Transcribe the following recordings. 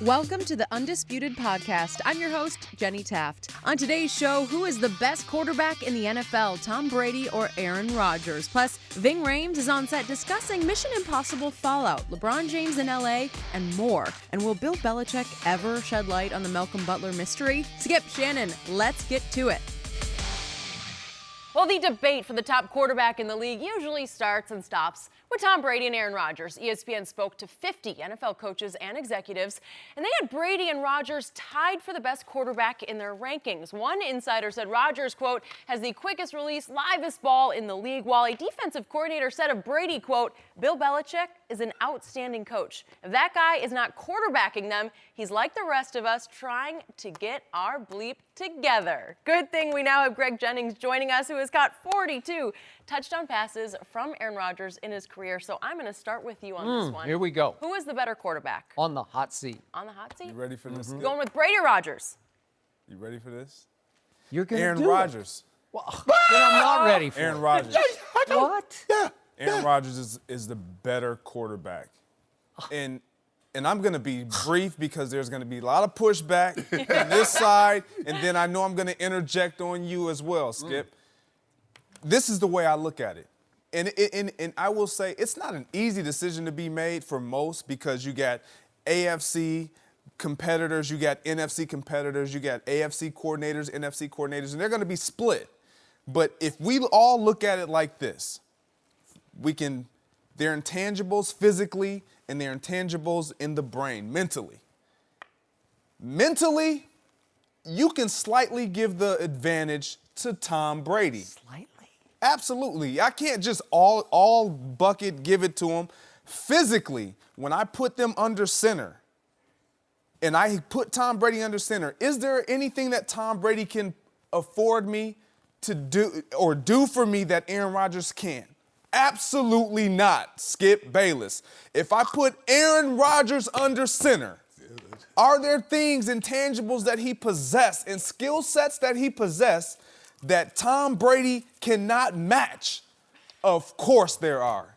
Welcome to the Undisputed podcast. I'm your host, Jenny Taft. On today's show, who is the best quarterback in the NFL, Tom Brady or Aaron Rodgers? Plus, Ving Rhames is on set discussing Mission Impossible Fallout, LeBron James in LA, and more. And will Bill Belichick ever shed light on the Malcolm Butler mystery? Skip, Shannon, let's get to it. Well, the debate for the top quarterback in the league usually starts and stops with Tom Brady and Aaron Rodgers. ESPN spoke to 50 NFL coaches and executives, and they had Brady and Rodgers tied for the best quarterback in their rankings. One insider said Rodgers, quote, has the quickest release, livest ball in the league, while a defensive coordinator said of Brady, quote, Bill Belichick is an outstanding coach. If that guy is not quarterbacking them, he's like the rest of us trying to get our bleep together. Good thing we now have Greg Jennings joining us, who has caught 42 touchdown passes from Aaron Rodgers in his career. So I'm going to start with you on this one. Here we go. Who is the better quarterback? On the hot seat. On the hot seat? You ready for this? Going with Brady or Rodgers? You ready for this? You're going to Aaron do Rodgers. Well, then I'm not ready for Aaron it. Rodgers. What? Aaron Rodgers is the better quarterback. And I'm going to be brief because there's going to be a lot of pushback on this side, and then I know I'm going to interject on you as well, Skip. This is the way I look at it. And I will say it's not an easy decision to be made for most, because you got AFC competitors, you got NFC competitors, you got AFC coordinators, NFC coordinators, and they're going to be split. But if we all look at it like this, they're intangibles physically and they're intangibles in the brain, mentally. Mentally, you can slightly give the advantage to Tom Brady. Slightly? Absolutely. I can't just all bucket give it to him. Physically, when I put them under center and I put Tom Brady under center, is there anything that Tom Brady can afford me to do or do for me that Aaron Rodgers can? Absolutely not, Skip Bayless. If I put Aaron Rodgers under center, are there things, intangibles that he possessed and skill sets that he possessed that Tom Brady cannot match? Of course there are.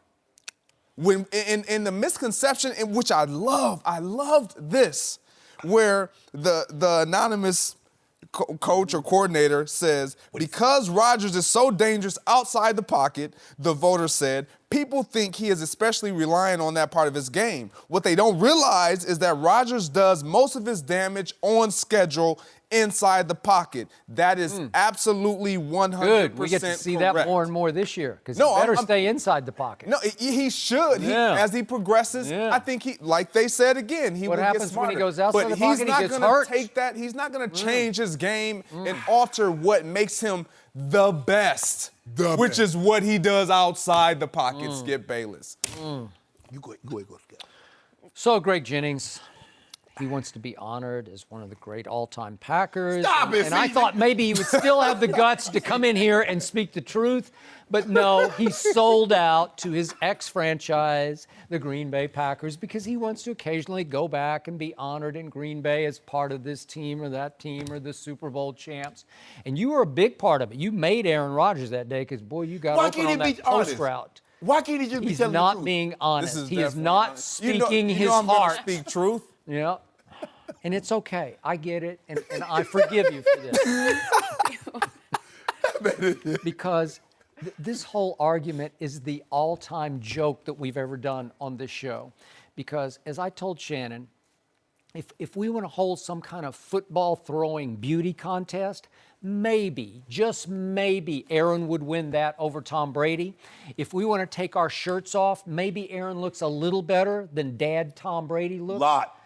When in the misconception, in which I loved this, where the anonymous coach or coordinator says, because Rodgers is so dangerous outside the pocket, the voter said, people think he is especially reliant on that part of his game. What they don't realize is that Rodgers does most of his damage on schedule inside the pocket. That is absolutely 100% Good. We get to see correct. that more and more this year, because he better stay inside the pocket. No, he should. As he progresses, I think he, like they said again, he will get smarter. What happens when he goes outside the pocket? He gets hurt. But he's not going to take that. He's not going to change his game and alter what makes him the best, which is what he does outside the pocket, Skip Bayless. You go ahead, Skip. So, Greg Jennings, he wants to be honored as one of the great all-time Packers. Stop it, and I thought maybe he would still have the guts to come in here and speak the truth. But no, he sold out to his ex-franchise, the Green Bay Packers, because he wants to occasionally go back and be honored in Green Bay as part of this team or that team or the Super Bowl champs. And you were a big part of it. You made Aaron Rodgers that day because, boy, you got open on that post route. Why can't he just be He's telling the not truth? being honest. He is definitely not honest. speaking his I'm heart. gonna speak truth. Yeah. And it's okay. I get it. And I forgive you for this. Because this whole argument is the all-time joke that we've ever done on this show. Because as I told Shannon, if we want to hold some kind of football throwing beauty contest, maybe, just maybe, Aaron would win that over Tom Brady. If we want to take our shirts off, maybe Aaron looks a little better than Dad Tom Brady looks. Lot.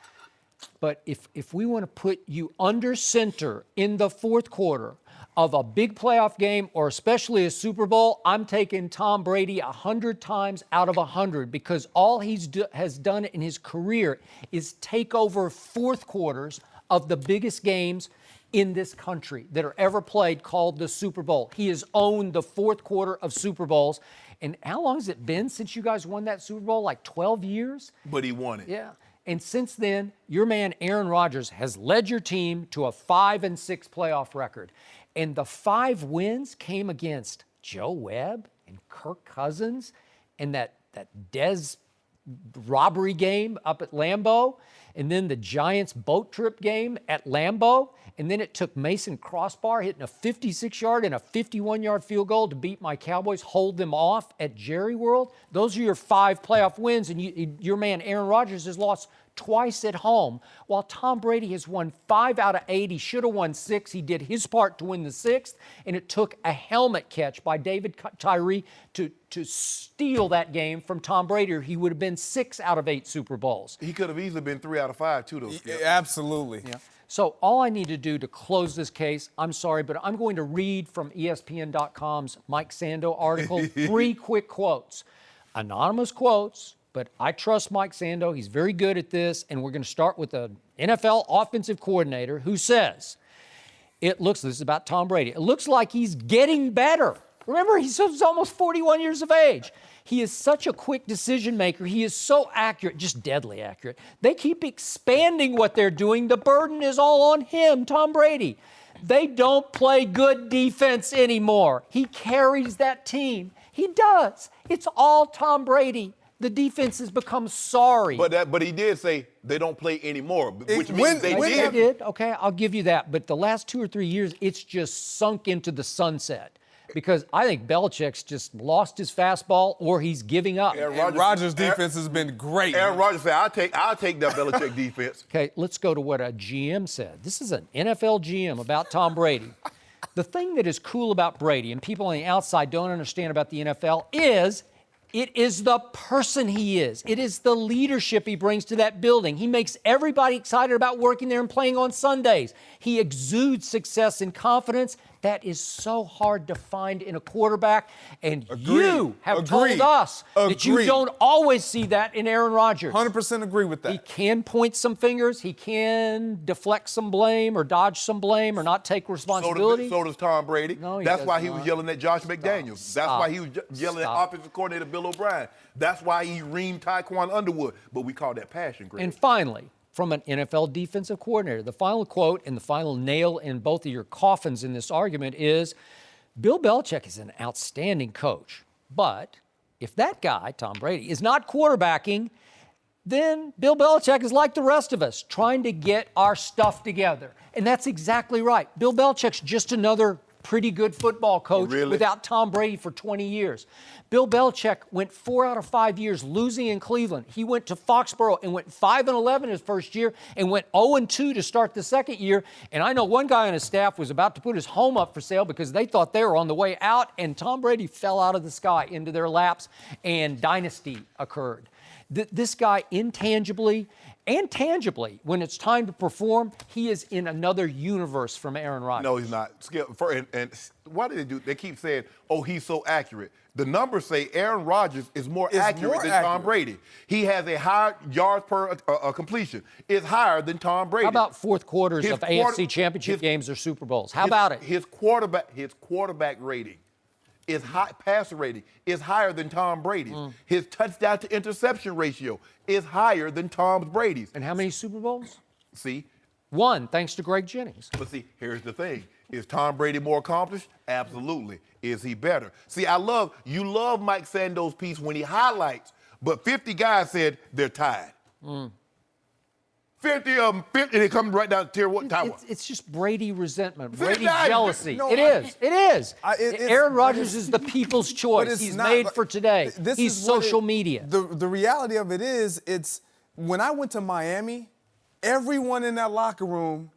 But if we want to put you under center in the fourth quarter of a big playoff game, or especially a Super Bowl, I'm taking Tom Brady 100 times out of 100, because all has done in his career is take over fourth quarters of the biggest games in this country that are ever played, called the Super Bowl. He has owned the fourth quarter of Super Bowls. And how long has it been since you guys won that Super Bowl? Like 12 years? But he won it. Yeah. And since then, your man Aaron Rodgers has led your team to a 5-6 playoff record. And the 5 wins came against Joe Webb and Kirk Cousins and that Dez robbery game up at Lambeau. and then the Giants boat trip game at Lambeau, and then it took Mason Crossbar hitting a 56-yard and a 51-yard field goal to beat my Cowboys, hold them off at Jerry World. Those are your 5 playoff wins, and your man Aaron Rodgers has lost twice at home, while Tom Brady has won 5 out of 8. He should have won 6. He did his part to win the 6th, and it took a helmet catch by David Tyree to steal that game from Tom Brady, or he would have been 6 out of 8 Super Bowls. He could have easily been 3 out of 5, too, though. Yeah, absolutely. Yeah. So all I need to do to close this case, I'm sorry, but I'm going to read from ESPN.com's Mike Sando article, 3 quick quotes. Anonymous quotes, but I trust Mike Sando. He's very good at this, and we're going to start with the NFL offensive coordinator who says, this is about Tom Brady, it looks like he's getting better. Remember, he's almost 41 years of age. He is such a quick decision maker. He is so accurate, just deadly accurate. They keep expanding what they're doing. The burden is all on him, Tom Brady. They don't play good defense anymore. He carries that team. He does. It's all Tom Brady. The defense has become sorry. But he did say they don't play anymore, which means they did. They did. Okay, I'll give you that. But the last 2 or 3 years, it's just sunk into the sunset. Because I think Belichick's just lost his fastball, or he's giving up. Rodgers' defense has been great. Aaron Rodgers said, I'll take that Belichick defense. Okay, let's go to what a GM said. This is an NFL GM about Tom Brady. The thing that is cool about Brady, and people on the outside don't understand about the NFL, is it is the person he is. It is the leadership he brings to that building. He makes everybody excited about working there and playing on Sundays. He exudes success and confidence. That is so hard to find in a quarterback, and you have told us that you don't always see that in Aaron Rodgers. 100% agree with that. He can point some fingers. He can deflect some blame or dodge some blame or not take responsibility. So does Tom Brady. No, That's why he was yelling at Josh McDaniels. Stop. That's why he was yelling at offensive coordinator Bill O'Brien. That's why he reamed Taquan Underwood. But we call that passion, Greg. And finally, from an NFL defensive coordinator, the final quote and the final nail in both of your coffins in this argument is, Bill Belichick is an outstanding coach, but if that guy, Tom Brady, is not quarterbacking, then Bill Belichick is like the rest of us, trying to get our stuff together. And that's exactly right. Bill Belichick's just another pretty good football coach without Tom Brady for 20 years. Bill Belichick went 4 out of 5 years losing in Cleveland. He went to Foxborough and went 5-11 his first year and went 0-2 to start the second year. And I know one guy on his staff was about to put his home up for sale because they thought they were on the way out, and Tom Brady fell out of the sky into their laps, and dynasty occurred. This guy, intangibly and tangibly, when it's time to perform, he is in another universe from Aaron Rodgers. No, he's not. And why do they do? They keep saying, "Oh, he's so accurate." The numbers say Aaron Rodgers is more accurate than Tom Brady. He has a higher yards per completion. It's higher than Tom Brady. How about fourth quarters of AFC Championship games or Super Bowls? How about it? His quarterback rating. Passer rating is higher than Tom Brady's. His touchdown to interception ratio is higher than Tom Brady's. And how many Super Bowls? See? 1, thanks to Greg Jennings. But see, here's the thing. Is Tom Brady more accomplished? Absolutely. Is he better? See, you love Mike Sando's piece when he highlights, but 50 guys said they're tied. 50 of them, and it comes right down to tier one. It's just Brady resentment, Brady jealousy. It is. Aaron Rodgers is the people's choice. He's made for today. He's social media. The reality of it is, it's when I went to Miami, everyone in that locker room,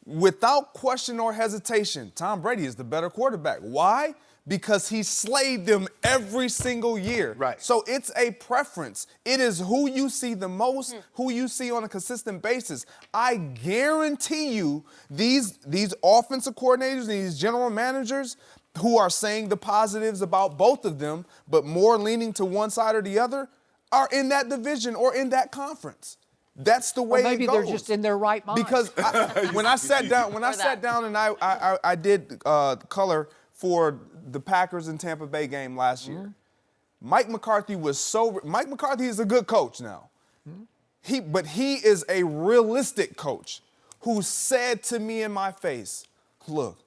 without question or hesitation, Tom Brady is the better quarterback. Why? Because he slayed them every single year. Right. So it's a preference. It is who you see the most, who you see on a consistent basis. I guarantee you these offensive coordinators and these general managers who are saying the positives about both of them, but more leaning to one side or the other, are in that division or in that conference. That's the way it goes. Maybe they're just in their right mind. Because when I sat down and I did color for the Packers and Tampa Bay game last year, Mike McCarthy is a good coach now. But he is a realistic coach who said to me in my face, look,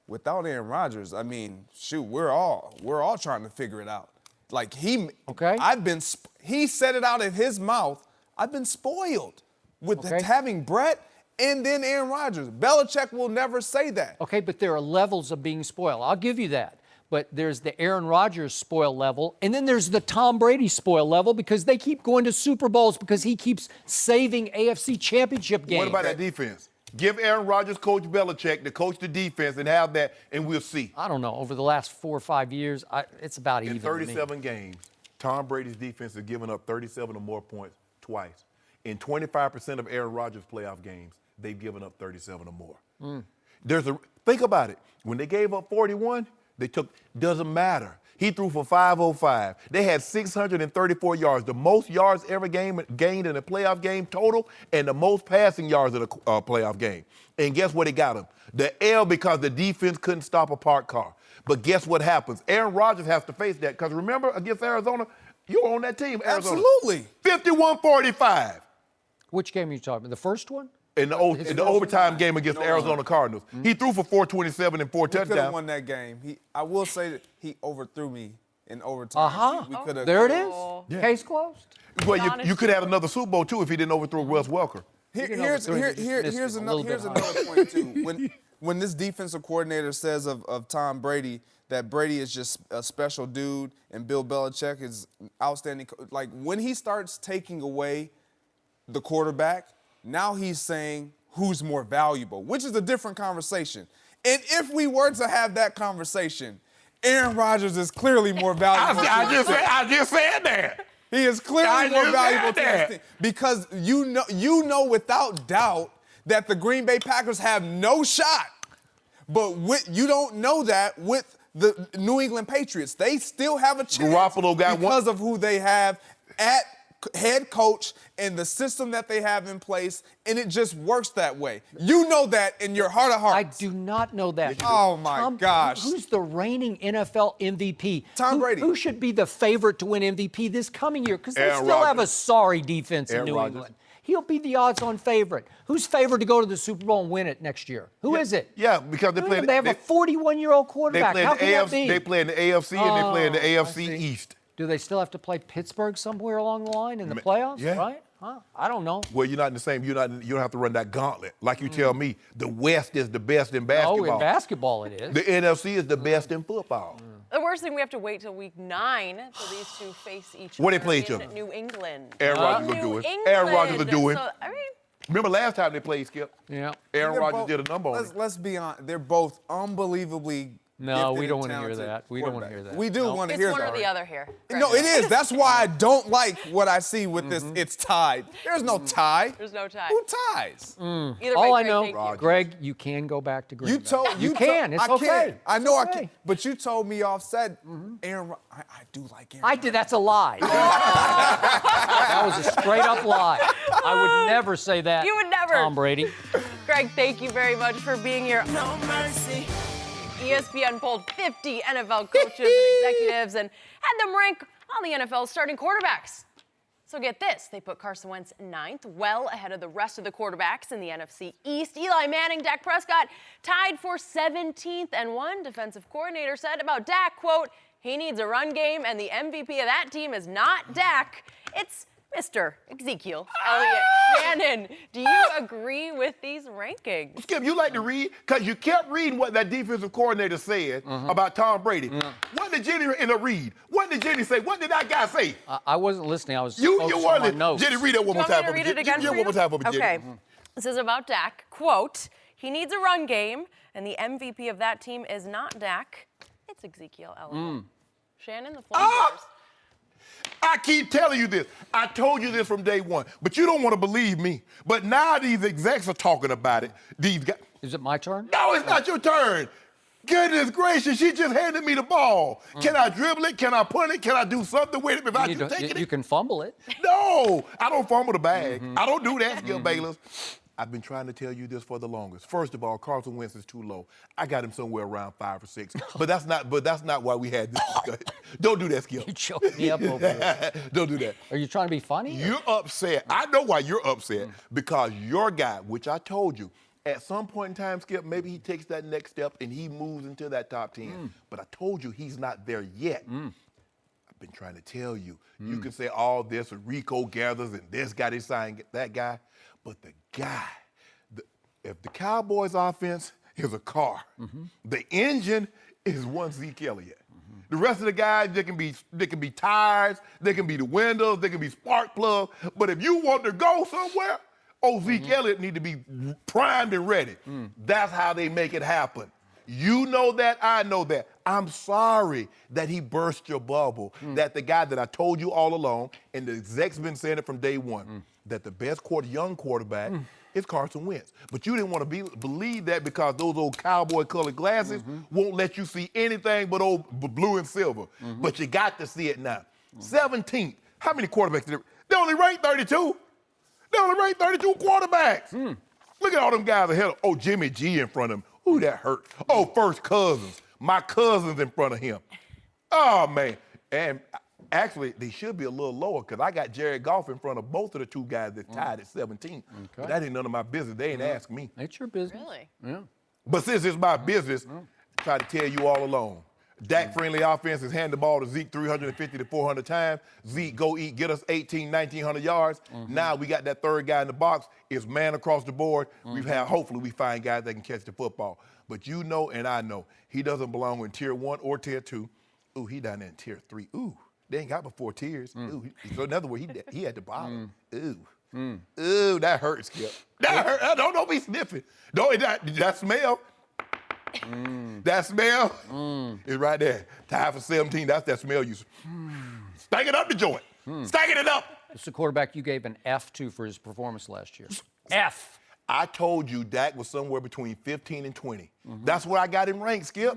without Aaron Rodgers, I mean, shoot, we're all trying to figure it out. Like he said it out of his mouth. I've been spoiled with having Brett and then Aaron Rodgers. Belichick will never say that. Okay, but there are levels of being spoiled. I'll give you that. But there's the Aaron Rodgers spoil level, and then there's the Tom Brady spoil level because they keep going to Super Bowls because he keeps saving AFC championship games. What about that defense? Give Aaron Rodgers, Coach Belichick, to coach the defense and have that, and we'll see. I don't know. Over the last 4 or 5 years, it's about even. In 37 games, Tom Brady's defense has given up 37 or more points twice. In 25% of Aaron Rodgers' playoff games, they've given up 37 or more. Think about it. When they gave up 41, doesn't matter. He threw for 505. They had 634 yards, the most yards ever gained in a playoff game total, and the most passing yards in a playoff game. And guess what it got him? The L, because the defense couldn't stop a parked car. But guess what happens? Aaron Rodgers has to face that, because remember, against Arizona, you were on that team, Arizona. Absolutely. 51-45. Which game are you talking about? The first one? In the overtime game against the Arizona Cardinals. He threw for 427 and 4 touchdowns. We could have won that game. I will say that he overthrew me in overtime. There it is. Yeah. Case closed. Well, you could have another Super Bowl, too, if he didn't overthrow Russ Welker. Here's another point, too. When this defensive coordinator says of Tom Brady that Brady is just a special dude and Bill Belichick is outstanding, like when he starts taking away the quarterback, now he's saying who's more valuable, which is a different conversation. And if we were to have that conversation, Aaron Rodgers is clearly more valuable. I just said that. He is clearly more valuable to this team because you know without doubt that the Green Bay Packers have no shot. But you don't know that with the New England Patriots. They still have a chance Garoppolo got because of who they have at head coach and the system that they have in place, and it just works that way. You know that in your heart of hearts. I do not know that. Oh, my gosh. Who's the reigning NFL MVP? Tom Brady. Who should be the favorite to win MVP this coming year? Because they still have a sorry defense in New England. He'll be the odds-on favorite. Who's favored to go to the Super Bowl and win it next year? Who is it? Yeah, because they have a 41-year-old quarterback. How can that be? They play in the AFC and they play in the AFC East. Do they still have to play Pittsburgh somewhere along the line in the playoffs? Yeah. Right? Huh? I don't know. Well, you're not in the same. You don't have to run that gauntlet. Like you tell me, the West is the best in basketball. Oh, in basketball it is. The NFC is the best in football. The worst thing, we have to wait till week 9 for these two face each other. What they play each other? New England. Aaron Rodgers will do it. Aaron Rodgers will do it. Remember last time they played, Skip? Yeah. Aaron Rodgers did a number on it. Let's be honest. They're both unbelievably No, we don't want to hear that. We don't want to hear that. We do want to hear that. It's one or the other here. No, it is. That's why I don't like what I see with this. It's tied. There's no tie. There's no tie. Who ties? Either All way, I know, Rodgers. Greg, you can go back to Green Bay. You can. It's okay. Can. I know it's okay. I can. But you told me offset. Aaron, I do like Aaron. I did. That's a lie. That was a straight-up lie. I would never say that. You would never. Tom Brady. Greg, thank you very much for being here. No mercy. ESPN polled 50 NFL coaches and executives and had them rank all the NFL's starting quarterbacks. So get this, they put Carson Wentz 9th, well ahead of the rest of the quarterbacks in the NFC East. Eli Manning, Dak Prescott tied for 17th, and one defensive coordinator said about Dak, quote, he needs a run game, and the MVP of that team is not Dak, it's Mr. Ezekiel Elliott. Shannon, do you agree with these rankings? Skip, you like to read? Because you kept reading what that defensive coordinator said about Tom Brady. What did Jenny read? What did Jenny say? What did that guy say? I wasn't listening. I was you focused on my notes. Jenny, read it one more time. Read it again for one more time for me, Jenny. Okay. This is about Dak. Quote, he needs a run game, and the MVP of that team is not Dak. It's Ezekiel Elliott. Shannon, the floor is yours. I keep telling you this. I told you this from day one, but you don't want to believe me. But now these execs are talking about it. These guys. Is it my turn? No, it's not your turn. Goodness gracious, she just handed me the ball. Can I dribble it? Can I punt it? Can I do something with it without you taking it? You can fumble it. No, I don't fumble the bag. I don't do that, Skip Bayless. I've been trying to tell you this for the longest. First of all, Carson Wentz is too low. I got him somewhere around 5 or 6. But that's not why we had this discussion. Don't do that, Skip. You choked me up over here. Don't do that. Are you trying to be funny? You're upset. I know why you're upset. Because your guy, which I told you, at some point in time, Skip, maybe he takes that next step and he moves into that top 10. But I told you he's not there yet. I've been trying to tell you. You can say all this, and Rico gathers, and this guy, they signed that guy. But the guy, if the Cowboys' offense is a car, the engine is one Zeke Elliott. The rest of the guys, they can be tires, they can be the windows, they can be spark plugs. But if you want to go somewhere, Zeke Elliott need to be primed and ready. That's how they make it happen. You know that, I know that. I'm sorry that he burst your bubble, that the guy that I told you all along, and the exec's been saying it from day one, that the best young quarterback is Carson Wentz. But you didn't want to believe that because those old cowboy-colored glasses won't let you see anything but old blue and silver. But you got to see it now. 17th. How many quarterbacks did they only ranked 32. They only ranked 32 quarterbacks. Look at all them guys ahead of, Jimmy G in front of him. Ooh, that hurt. First cousins. My cousins in front of him. Oh, man. And actually, they should be a little lower because I got Jared Goff in front of both of the two guys that tied at 17. But that ain't none of my business. They ain't asked me. It's your business. Really? Yeah. But since it's my business, I try to tell you all along. Dak-friendly offense has handed the ball to Zeke 350 to 400 times. Zeke, go eat, get us 1,900 yards. Now we got that third guy in the box. It's man across the board. Hopefully we find guys that can catch the football. But you know and I know he doesn't belong in tier 1 or tier 2. Ooh, he down there in tier 3. Ooh, they ain't got but 4 tiers. Ooh, so in other words, he at the bottom. Ooh. Ooh, that hurts, Skip. That hurt. Don't be sniffing. That smell. That smell is right there. Time for 17. That's that smell you. Stank it up the joint. Stanking it up. It's the quarterback you gave an F to for his performance last year. F. I told you Dak was somewhere between 15 and 20. That's where I got him ranked, Skip.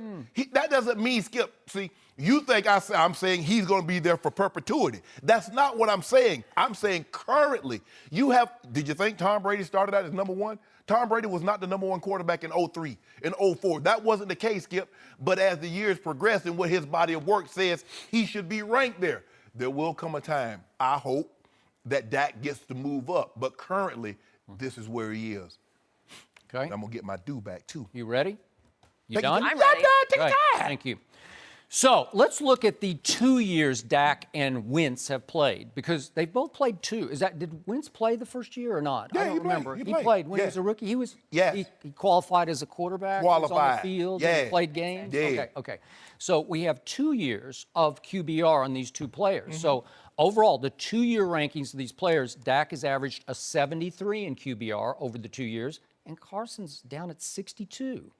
That doesn't mean, Skip, see, you think I'm saying he's going to be there for perpetuity. That's not what I'm saying. I'm saying currently. Did you think Tom Brady started out as number 1? Tom Brady was not the number 1 quarterback in 03, in 04. That wasn't the case, Skip. But as the years progress and what his body of work says, he should be ranked there. There will come a time, I hope, that Dak gets to move up. But currently, this is where he is. Okay. And I'm going to get my due back, too. You ready? You done? I'm ready. Take Right. time. Thank you. So let's look at the 2 years Dak and Wentz have played, because they both played 2. Did Wentz play the first year or not? Yeah, I don't he played. remember. He He played. played when he Yeah. was a rookie. Yes. He qualified as a quarterback. He was on Qualified. the field. Yeah. He played games. Yeah. Okay. So we have 2 years of QBR on these 2 players. So overall, the 2-year rankings of these players, Dak has averaged a 73 in QBR over the 2 years, and Carson's down at 62.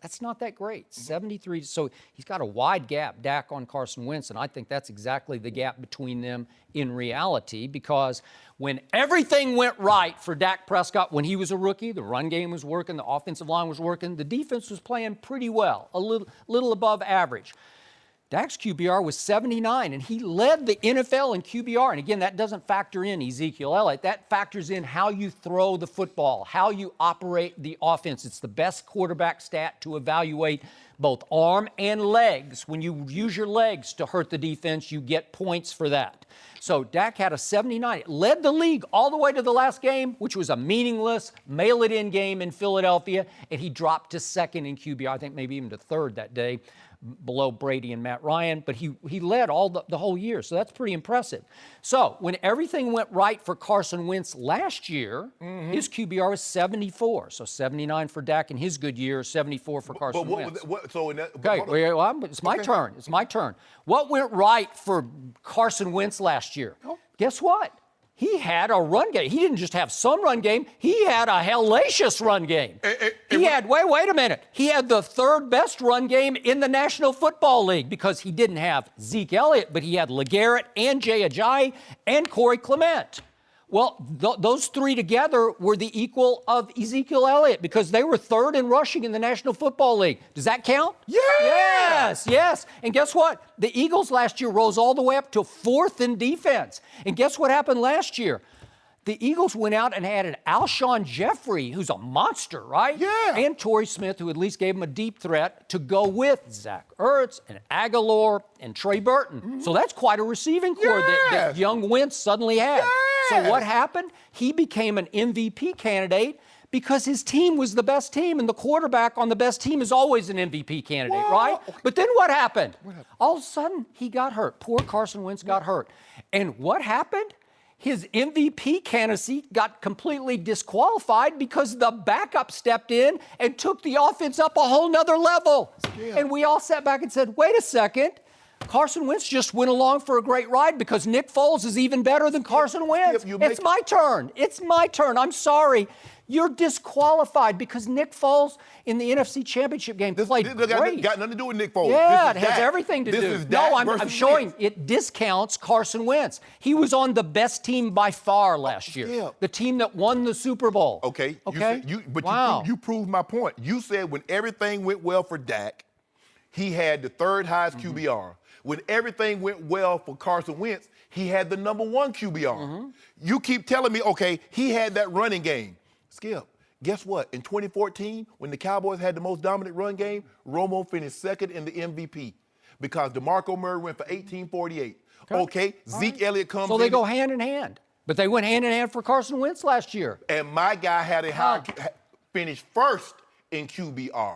That's not that great. 73. So he's got a wide gap, Dak on Carson Wentz, and I think that's exactly the gap between them in reality, because when everything went right for Dak Prescott when he was a rookie, the run game was working, the offensive line was working, the defense was playing pretty well, a little above average. Dak's QBR was 79, and he led the NFL in QBR. And again, that doesn't factor in Ezekiel Elliott. That factors in how you throw the football, how you operate the offense. It's the best quarterback stat to evaluate both arm and legs. When you use your legs to hurt the defense, you get points for that. So Dak had a 79. It led the league all the way to the last game, which was a meaningless mail-it-in game in Philadelphia, and he dropped to 2nd in QBR, I think maybe even to 3rd that day, below Brady and Matt Ryan, but he led all the whole year, so that's pretty impressive. So when everything went right for Carson Wentz last year, his QBR was 74, so 79 for Dak in his good year, 74 for Carson Wentz. It's my turn. It's my turn. What went right for Carson Wentz last year? Guess what? He had a run game. He didn't just have some run game. He had a hellacious run game. Wait a minute. He had the 3rd best run game in the National Football League, because he didn't have Zeke Elliott, but he had LeGarrette and Jay Ajayi and Corey Clement. Well, those 3 together were the equal of Ezekiel Elliott, because they were 3rd in rushing in the National Football League. Does that count? Yeah! Yes. And guess what? The Eagles last year rose all the way up to 4th in defense. And guess what happened last year? The Eagles went out and added Alshon Jeffrey, who's a monster, right? Yeah. And Torrey Smith, who at least gave him a deep threat, to go with Zach Ertz and Aguilar and Trey Burton. So that's quite a receiving corps that young Wentz suddenly had. So what happened? He became an MVP candidate because his team was the best team, and the quarterback on the best team is always an MVP candidate, right? But then what happened? All of a sudden, he got hurt. Poor Carson Wentz got hurt. And what happened? his MVP candidacy got completely disqualified because the backup stepped in and took the offense up a whole nother level. Yeah. And we all sat back and said, wait a second. Carson Wentz just went along for a great ride because Nick Foles is even better than Carson Wentz. It's my turn. It's my turn. I'm sorry. You're disqualified because Nick Foles in the NFC Championship game played great. Got nothing to do with Nick Foles. Yeah, it has everything to do. This is no, I'm showing it discounts Carson Wentz. He was on the best team by far last year. Yeah. The team that won the Super Bowl. Okay. Okay. You proved my point. You said when everything went well for Dak, he had the third highest QBR. When everything went well for Carson Wentz, he had the number 1 QBR. You keep telling me, okay, he had that running game. Skip, guess what? In 2014, when the Cowboys had the most dominant run game, Romo finished second in the MVP because DeMarco Murray went for 1848. Okay, Zeke Elliott comes in. So they go hand in hand. But they went hand in hand for Carson Wentz last year. And my guy had a high finished first in QBR.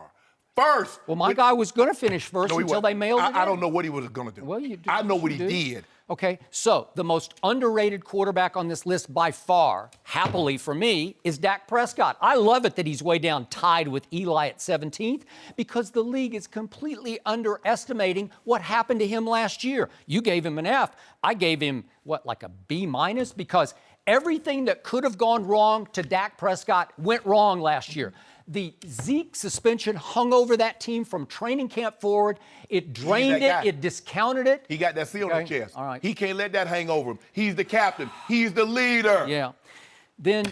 First. Well, my guy was going to finish first until they mailed it in. I don't know what he was going to do. Well, I know what he did. Okay, so the most underrated quarterback on this list by far, happily for me, is Dak Prescott. I love it that he's way down tied with Eli at 17th because the league is completely underestimating what happened to him last year. You gave him an F. I gave him, like a B- because everything that could have gone wrong to Dak Prescott went wrong last year. The Zeke suspension hung over that team from training camp forward. It drained it. It discounted it. He got that seal on his chest. All right. He can't let that hang over him. He's the captain. He's the leader. Yeah. Then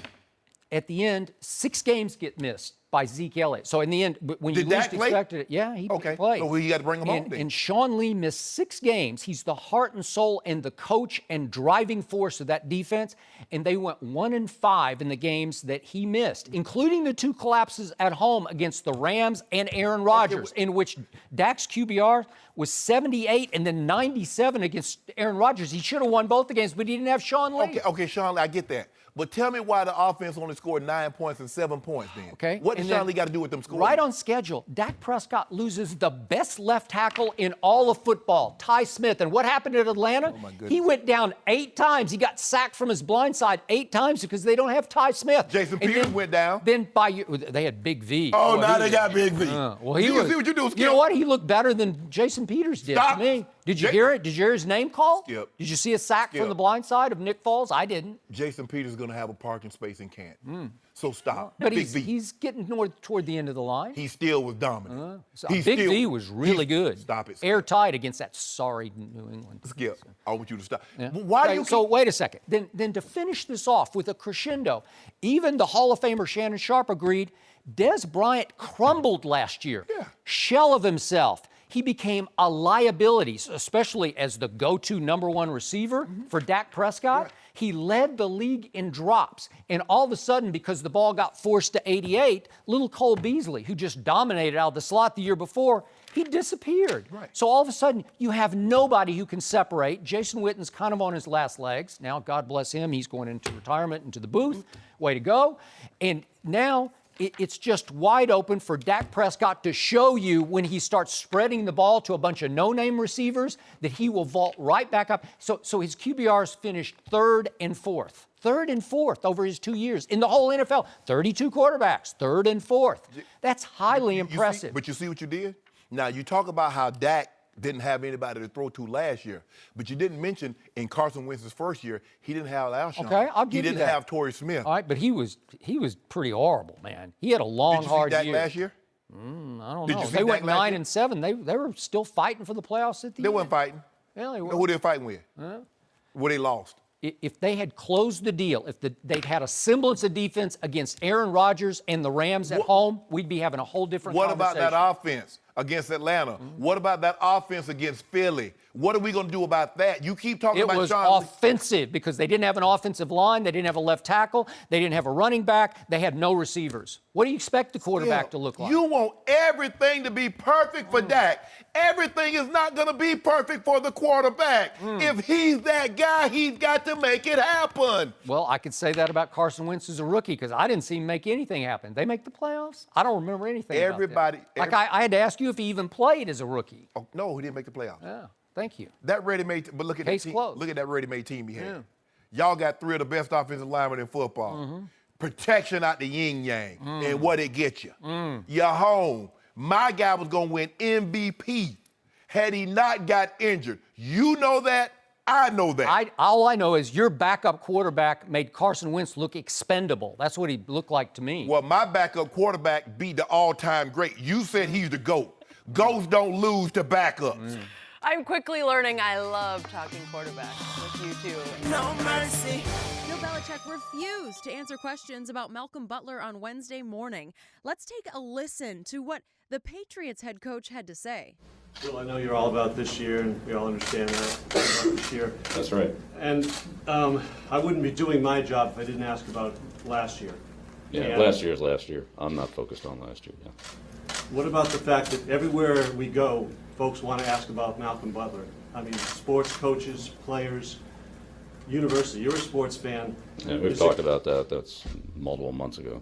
at the end, 6 games get missed by Zeke Elliott. So in the end, when you least expected it, he played. So you got to bring him on then. And Sean Lee missed 6 games. He's the heart and soul and the coach and driving force of that defense. And they went 1-5 in the games that he missed, including the 2 collapses at home against the Rams and Aaron Rodgers, in which Dak's QBR was 78 and then 97 against Aaron Rodgers. He should have won both the games, but he didn't have Sean Lee. Okay, Sean Lee, I get that. But tell me why the offense only scored 9 points and 7 points then. Okay. What does Sean Lee got to do with them scoring? Right on schedule, Dak Prescott loses the best left tackle in all of football, Ty Smith. And what happened at Atlanta? Oh, my goodness. He went down 8 times. He got sacked from his blind side 8 times because they don't have Ty Smith. Jason Peters went down. Then they had Big V. Oh, now they got Big V. Well, see what you do, Skip. You know what? He looked better than Jason Peters did to me. Did you hear it? Did you hear his name called? Skip. Did you see a sack from the blind side of Nick Foles? I didn't. Jason Peters is going to have a parking space in Canton. So stop. But he's getting toward the end of the line. He still was dominant. Big V was really good. Stop it. Airtight against that sorry New England. Skip, I want you to stop. Yeah. Why do you So wait a second. Then to finish this off with a crescendo, even the Hall of Famer Shannon Sharpe agreed, Dez Bryant crumbled last year. Yeah. Shell of himself. He became a liability, especially as the go-to number 1 receiver for Dak Prescott. Right. He led the league in drops. And all of a sudden, because the ball got forced to 88, little Cole Beasley, who just dominated out of the slot the year before, he disappeared. Right. So all of a sudden, you have nobody who can separate. Jason Witten's kind of on his last legs. Now, God bless him, he's going into retirement, into the booth. Way to go. And now it's just wide open for Dak Prescott to show you when he starts spreading the ball to a bunch of no-name receivers that he will vault right back up. So his QBRs finished 3rd and 4th. 3rd and 4th over his 2 years in the whole NFL. 32 quarterbacks, 3rd and 4th. That's highly impressive. But you see what you did? Now, you talk about how Dak didn't have anybody to throw to last year, but you didn't mention in Carson Wentz's first year, he didn't have Alshon. Okay, I'll give you that. He didn't have Torrey Smith. All right, but he was pretty horrible, man. He had a long, hard year. Did you see Dak last year? I don't know. They went 9-7. They were still fighting for the playoffs at the end. They weren't fighting. Yeah, they were. Who they fighting with? Where they lost. If they had closed the deal, if they'd had a semblance of defense against Aaron Rodgers and the Rams at home, we'd be having a whole different conversation. What about that offense against Atlanta? What about that offense against Philly? What are we going to do about that? You keep talking about It was offensive because they didn't have an offensive line. They didn't have a left tackle. They didn't have a running back. They had no receivers. What do you expect the quarterback to look like? You want everything to be perfect for Dak. Everything is not going to be perfect for the quarterback. If he's that guy, he's got to make it happen. Well, I could say that about Carson Wentz as a rookie because I didn't see him make anything happen. They make the playoffs? I don't remember anything about that. I had to ask you if he even played as a rookie. Oh, no, he didn't make the playoffs. Yeah. Thank you. That ready-made, but look at Case that team. closed. Look at that ready-made team he had. Y'all got 3 of the best offensive linemen in football. Protection out the yin-yang and what it gets you. You're home. My guy was going to win MVP had he not got injured. You know that. I know that. All I know is your backup quarterback made Carson Wentz look expendable. That's what he looked like to me. Well, my backup quarterback beat the all-time great. You said he's the GOAT. GOATs don't lose to backups. I'm quickly learning I love talking quarterbacks with you too. No mercy. Bill Belichick refused to answer questions about Malcolm Butler on Wednesday morning. Let's take a listen to what the Patriots head coach had to say. Bill, I know you're all about this year, and we all understand that about this year. That's right. And I wouldn't be doing my job if I didn't ask about last year. Yeah, And last year is last year. I'm not focused on last year. Yeah. What about the fact that everywhere we go, folks want to ask about Malcolm Butler? I mean, sports coaches, players, university. You're a sports fan. Yeah, we've talked about that. That's multiple months ago.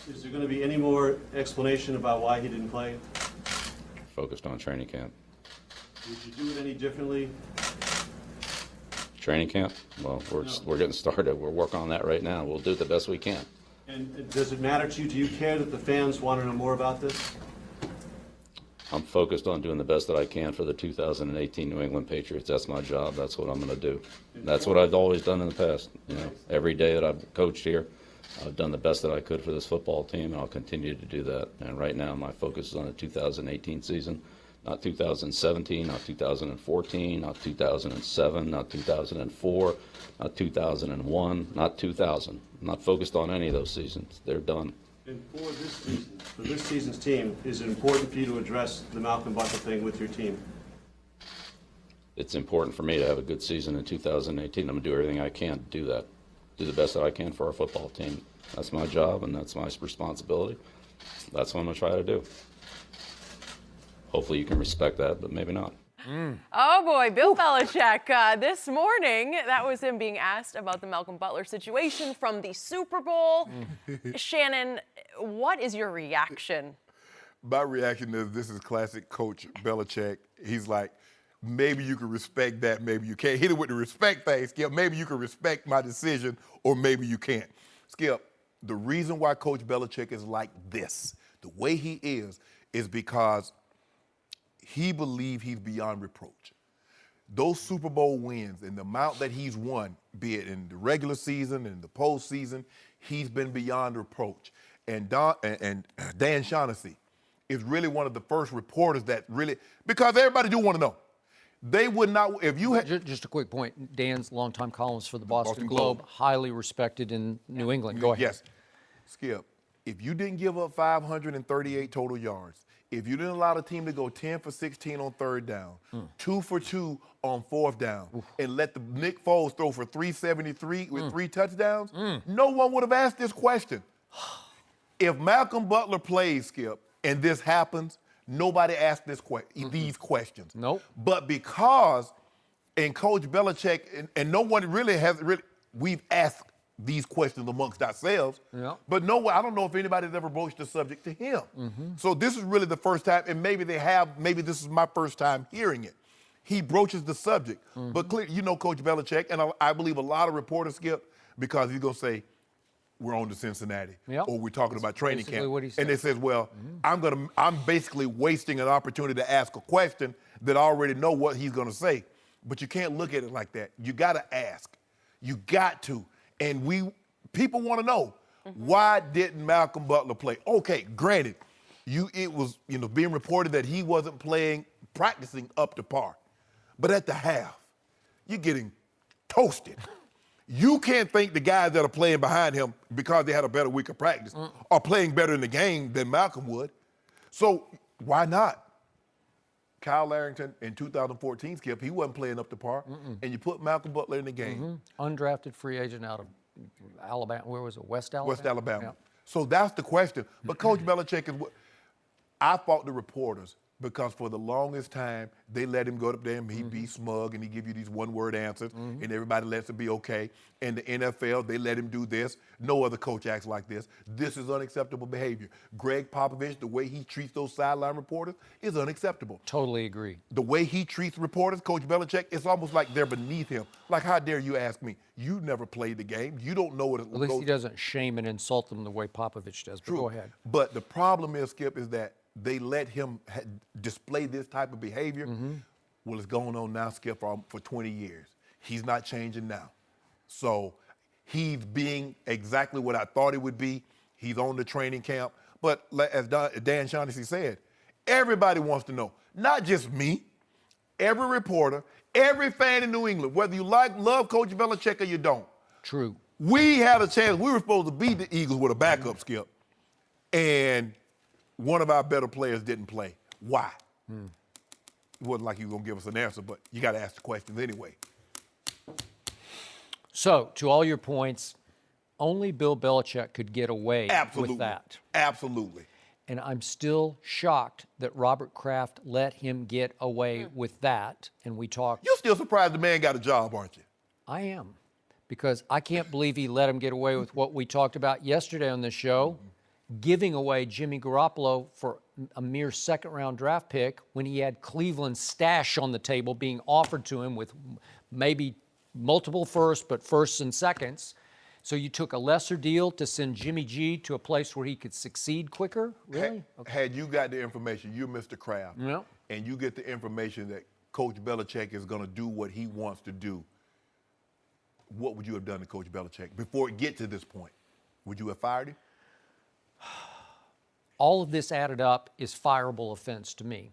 Is there going to be any more explanation about why he didn't play? Focused on training camp. Would you do it any differently? Training camp? Well, we're getting started. We're working on that right now. We'll do the best we can. And does it matter to you? Do you care that the fans want to know more about this? I'm focused on doing the best that I can for the 2018 New England Patriots. That's my job. That's what I'm going to do. That's what I've always done in the past. You know, every day that I've coached here, I've done the best that I could for this football team, and I'll continue to do that. And right now, my focus is on the 2018 season, not 2017, not 2014, not 2007, not 2004, not 2001, not 2000. I'm not focused on any of those seasons. They're done. And for this season's team, is it important for you to address the Malcolm Butler thing with your team? It's important for me to have a good season in 2018. I'm going to do everything I can to do that. Do the best that I can for our football team. That's my job and that's my responsibility. That's what I'm going to try to do. Hopefully you can respect that, but maybe not. Oh boy, Bill Belichick. This morning, that was him being asked about the Malcolm Butler situation from the Super Bowl. Shannon, what is your reaction? My reaction is this is classic Coach Belichick. He's like, maybe you can respect that, maybe you can't. Hit it with the respect thing, Skip. Maybe you can respect my decision, or maybe you can't. Skip, the reason why Coach Belichick is like this, the way he is because he believes he's beyond reproach. Those Super Bowl wins and the amount that he's won, be it in the regular season and the postseason, he's been beyond reproach. And Dan Shaughnessy is really one of the first reporters that really, because everybody do want to know. They would not, if you had... Just a quick point. Dan's longtime columnist for the Boston Globe, highly respected in New England. Go ahead. Yes. Skip, if you didn't give up 538 total yards, if you didn't allow the team to go 10 for 16 on third down, 2 for 2 on fourth down, and let the Nick Foles throw for 373 with 3 touchdowns, no one would have asked this question. If Malcolm Butler plays, Skip, and this happens, nobody asked these questions. Nope. But because, and Coach Belichick, and no one we've asked these questions amongst ourselves, but I don't know if anybody's ever broached the subject to him. So this is really the first time, and maybe this is my first time hearing it. He broaches the subject. But clearly, you know Coach Belichick, and I believe a lot of reporters, Skip, because he's going to say, we're on to Cincinnati, or we're talking about training camp. And they says, well, I'm basically wasting an opportunity to ask a question that I already know what he's going to say. But you can't look at it like that. You got to ask. You got to. And people want to know, why didn't Malcolm Butler play? Okay, granted, it was being reported that he wasn't practicing up to par. But at the half, you're getting toasted. You can't think the guys that are playing behind him because they had a better week of practice are playing better in the game than Malcolm would. So why not? Kyle Larrington in 2014, Skip, he wasn't playing up to par, and you put Malcolm Butler in the game. Undrafted free agent out of Alabama. Where was it? West Alabama? West Alabama. Yeah. So that's the question. But Coach Belichick I fault the reporters Because for the longest time, they let him go up there and he'd be smug and he'd give you these one-word answers and everybody lets it be okay. In the NFL, they let him do this. No other coach acts like this. This is unacceptable behavior. Greg Popovich, the way he treats those sideline reporters is unacceptable. Totally agree. The way he treats reporters, Coach Belichick, it's almost like they're beneath him. Like, how dare you ask me? You never played the game. You don't know what it At least he doesn't shame and insult them the way Popovich does. But True. go ahead. But the problem is, Skip, is that they let him display this type of behavior. Well, it's going on now, Skip, for 20 years. He's not changing now. So he's being exactly what I thought he would be. He's on the training camp. But as Dan Shaughnessy said, everybody wants to know, not just me, every reporter, every fan in New England, whether you love Coach Belichick or you don't. True. We had a chance. We were supposed to beat the Eagles with a backup, Skip. And one of our better players didn't play. Why? It wasn't like you were going to give us an answer, but you got to ask the questions anyway. So, to all your points, only Bill Belichick could get away Absolutely. with that. Absolutely. And I'm still shocked that Robert Kraft let him get away with that. And we talked. You're still surprised the man got a job, aren't you? I am. Because I can't believe he let him get away with what we talked about yesterday on the show, giving away Jimmy Garoppolo for a mere second-round draft pick when he had Cleveland's stash on the table being offered to him with maybe multiple firsts, but firsts and seconds. So you took a lesser deal to send Jimmy G to a place where he could succeed quicker? Really? Had you got the information, you're Mr. Kraft, No. and you get the information that Coach Belichick is going to do what he wants to do, what would you have done to Coach Belichick before it get to this point? Would you have fired him? All of this added up is fireable offense to me.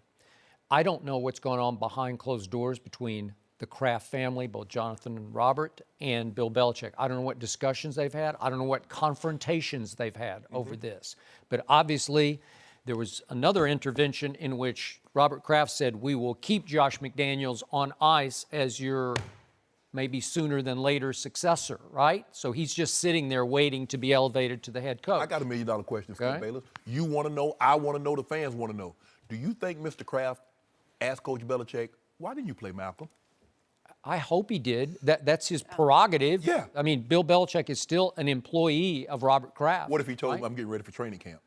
I don't know what's going on behind closed doors between the Kraft family, both Jonathan and Robert, and Bill Belichick. I don't know what discussions they've had. I don't know what confrontations they've had over this. But obviously, there was another intervention in which Robert Kraft said, we will keep Josh McDaniels on ice as your maybe sooner than later successor, right? So he's just sitting there waiting to be elevated to the head coach. I got $1 million question, Skip Okay. Bayless. You want to know, I want to know, the fans want to know. Do you think Mr. Kraft asked Coach Belichick, why didn't you play Malcolm? I hope he did. That's his prerogative. Yeah. I mean, Bill Belichick is still an employee of Robert Kraft. What if he told him, right? I'm getting ready for training camp?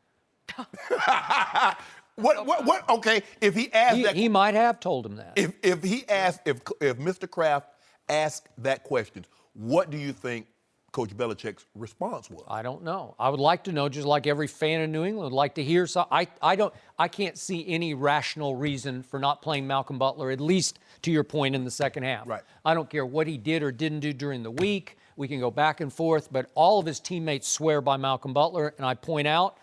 What? Okay, if he asked that. He might have told him that. If he asked, if Mr. Kraft asked that question, what do you think Coach Belichick's response was? I don't know. I would like to know, just like every fan in New England would like to hear. So I can't see any rational reason for not playing Malcolm Butler, at least to your point in the second half. Right. I don't care what he did or didn't do during the week. We can go back and forth, but all of his teammates swear by Malcolm Butler. And I point out,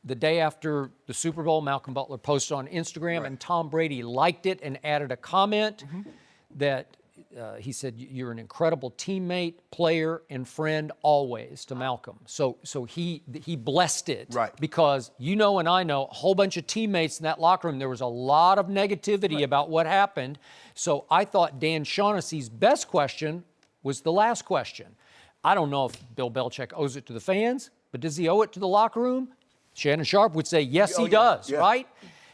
the day after the Super Bowl, Malcolm Butler posted on Instagram, and Tom Brady liked it and added a comment that he said, you're an incredible teammate, player, and friend always to Malcolm. So he blessed it. Right. Because you know and I know, a whole bunch of teammates in that locker room, there was a lot of negativity about what happened. So I thought Dan Shaughnessy's best question was the last question. I don't know if Bill Belichick owes it to the fans, but does he owe it to the locker room? Shannon Sharpe would say, yes, he does, right?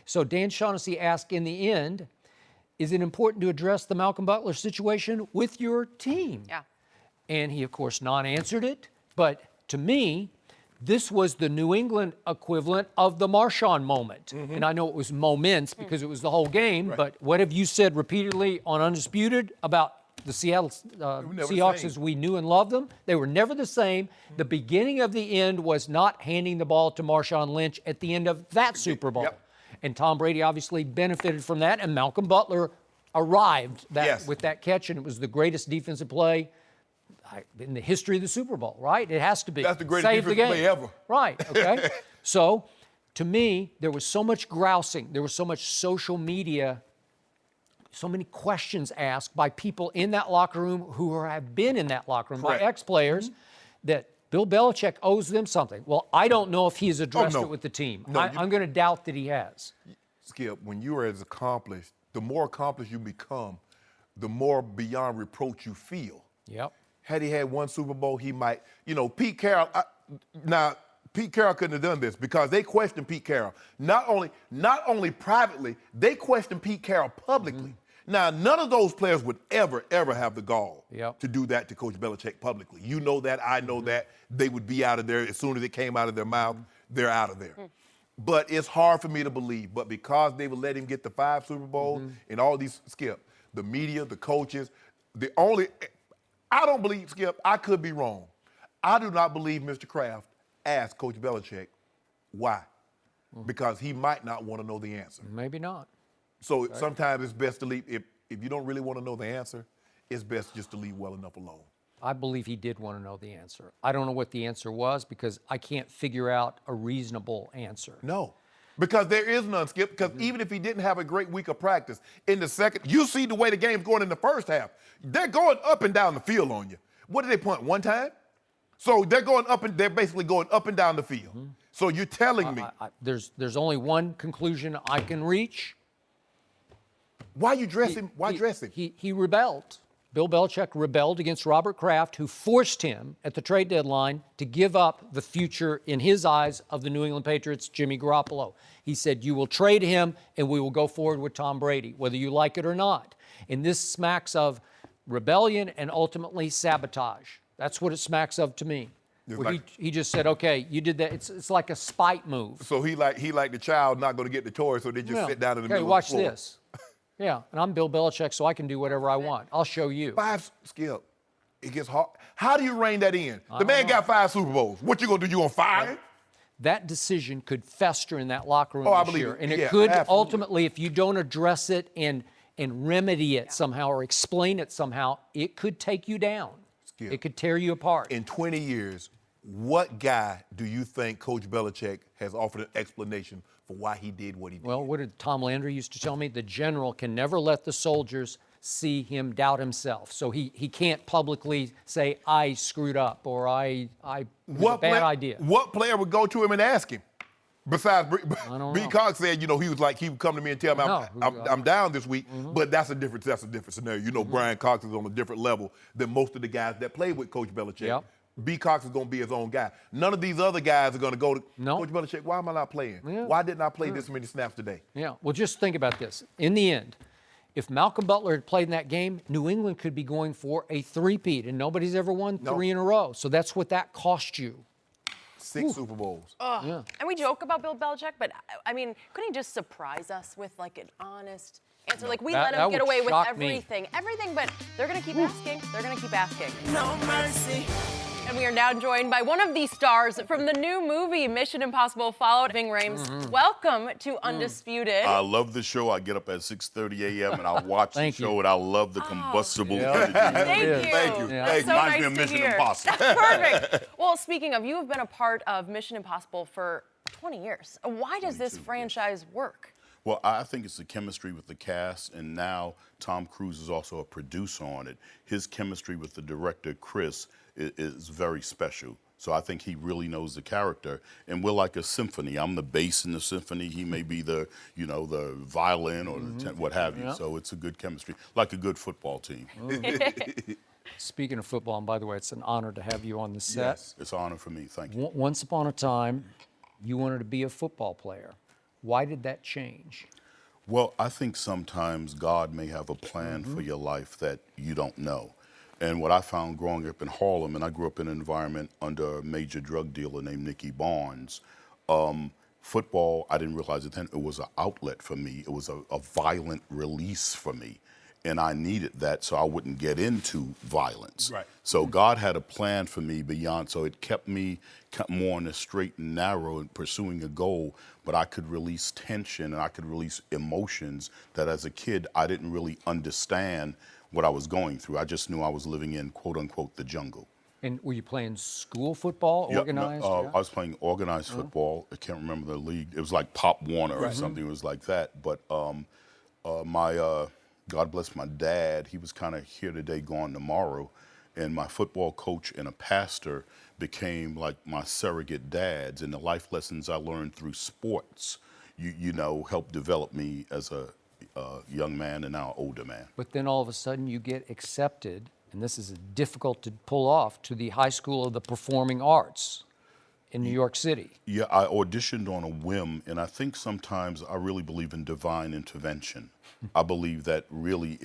So Dan Shaughnessy asked in the end, is it important to address the Malcolm Butler situation with your team? Yeah. And he, of course, non-answered it. But to me, this was the New England equivalent of the Marshawn moment. And I know it was moments because it was the whole game, but what have you said repeatedly on Undisputed about the Seattle Seahawks as we knew and loved them? They were never the same. The beginning of the end was not handing the ball to Marshawn Lynch at the end of that Super Bowl. Yep. And Tom Brady obviously benefited from that, and Malcolm Butler arrived with that catch, and it was the greatest defensive play in the history of the Super Bowl, right? It has to be. That's the greatest Save the defensive game. play ever. Right, okay. So, to me, there was so much grousing, there was so much social media, so many questions asked by people in that locker room who have been in that locker room, by ex-players, that Bill Belichick owes them something. Well, I don't know if he's addressed it with the team. I'm going to doubt that he has. Skip, when you are as accomplished, the more accomplished you become, the more beyond reproach you feel. Yep. Had he had one Super Bowl, he might, Pete Pete Carroll couldn't have done this because they questioned Pete Carroll. Not only privately, they questioned Pete Carroll publicly. Now, none of those players would ever have the gall to do that to Coach Belichick publicly. You know that, I know that. They would be out of there as soon as it came out of their mouth. They're out of there. But it's hard for me to believe. But because they would let him get the 5 Super Bowls and all these, Skip, the media, the coaches, I don't believe, Skip, I could be wrong. I do not believe Mr. Kraft asked Coach Belichick why. Because he might not want to know the answer. Maybe not. So sometimes it's best to leave, if you don't really want to know the answer, it's best just to leave well enough alone. I believe he did want to know the answer. I don't know what the answer was because I can't figure out a reasonable answer. No, because there is none, Skip, because even if he didn't have a great week of practice, in the second, you see the way the game's going in the first half. They're going up and down the field on you. What did they punt, one time? So they're basically going up and down the field. So you're telling me. There's only one conclusion I can reach. Why you dress him? Why dress him? He rebelled. Bill Belichick rebelled against Robert Kraft, who forced him at the trade deadline to give up the future, in his eyes, of the New England Patriots, Jimmy Garoppolo. He said, you will trade him and we will go forward with Tom Brady, whether you like it or not. And this smacks of rebellion and ultimately sabotage. That's what it smacks of to me. He just said, okay, you did that. It's like a spite move. So he like the child not going to get the toy, so they just sit down in the middle of the floor. Watch this. Yeah, and I'm Bill Belichick, so I can do whatever I want. I'll show you. 5, Skip, it gets hard. How do you rein that in? The man got 5 Super Bowls. What you going to do? You going to fire him? That decision could fester in that locker room I this believe year. it. And it Yeah, could absolutely. ultimately, if you don't address it and remedy it somehow or explain it somehow, it could take you down. Skip. It could tear you apart. In 20 years, what guy do you think Coach Belichick has offered an explanation for why he did what he did? Well, what did Tom Landry used to tell me? The general can never let the soldiers see him doubt himself. So he can't publicly say, I screwed up or it was a bad idea. What player would go to him and ask him? Besides, B. know. Cox said, he was like, he would come to me and tell me, I'm down this week, but that's a different scenario. Brian Cox is on a different level than most of the guys that play with Coach Belichick. Yep. B. Cox is going to be his own guy. None of these other guys are going to go to Coach Belichick. Why am I not playing? Yeah. Why didn't I play this many snaps today? Yeah, well, just think about this. In the end, if Malcolm Butler had played in that game, New England could be going for a three-peat, and nobody's ever won 3 in a row. So that's what that cost you. 6 Super Bowls. Yeah. And we joke about Bill Belichick, but I mean, couldn't he just surprise us with like an honest answer? Like we let him get away with everything. Everything, but they're going to keep asking. They're going to keep asking. No mercy. And we are now joined by one of the stars from the new movie Mission Impossible Fallout, Ving Rhames. Welcome to Undisputed. I love the show. I get up at 6:30 a.m. and I watch the show, and I love the combustible energy. Thank you. Thank you. Yeah. That's so Reminds nice me of to Mission hear. Impossible. Perfect. Well, speaking of, you have been a part of Mission Impossible for 20 years. Why does this 22, franchise work? Well, I think it's the chemistry with the cast, and now Tom Cruise is also a producer on it. His chemistry with the director, Chris, is very special. So I think he really knows the character, and we're like a symphony. I'm the bass in the symphony. He may be the violin or the what have you. So it's a good chemistry, like a good football team. Speaking of football, and by the way, it's an honor to have you on the set. Yes, it's an honor for me. Thank you. Once upon a time, you wanted to be a football player. Why did that change? Well, I think sometimes God may have a plan for your life that you don't know. And what I found growing up in Harlem, and I grew up in an environment under a major drug dealer named Nicky Barnes, football, I didn't realize it then, it was an outlet for me. It was a violent release for me. And I needed that so I wouldn't get into violence. Right. So God had a plan for me beyond, so it kept me more on the straight and narrow and pursuing a goal, but I could release tension and I could release emotions that as a kid I didn't really understand what I was going through. I just knew I was living in, quote unquote, the jungle. And were you playing school football, organized? I was playing organized football. I can't remember the league. It was like Pop Warner or something. It was like that. But God bless my dad. He was kind of here today, gone tomorrow. And my football coach and a pastor became like my surrogate dads. And the life lessons I learned through sports, helped develop me as a young man and now older man. But then all of a sudden you get accepted, and this is difficult to pull off, to the High School of the Performing Arts. in New York City. Yeah, I auditioned on a whim, and I think sometimes I really believe in divine intervention. I believe that really,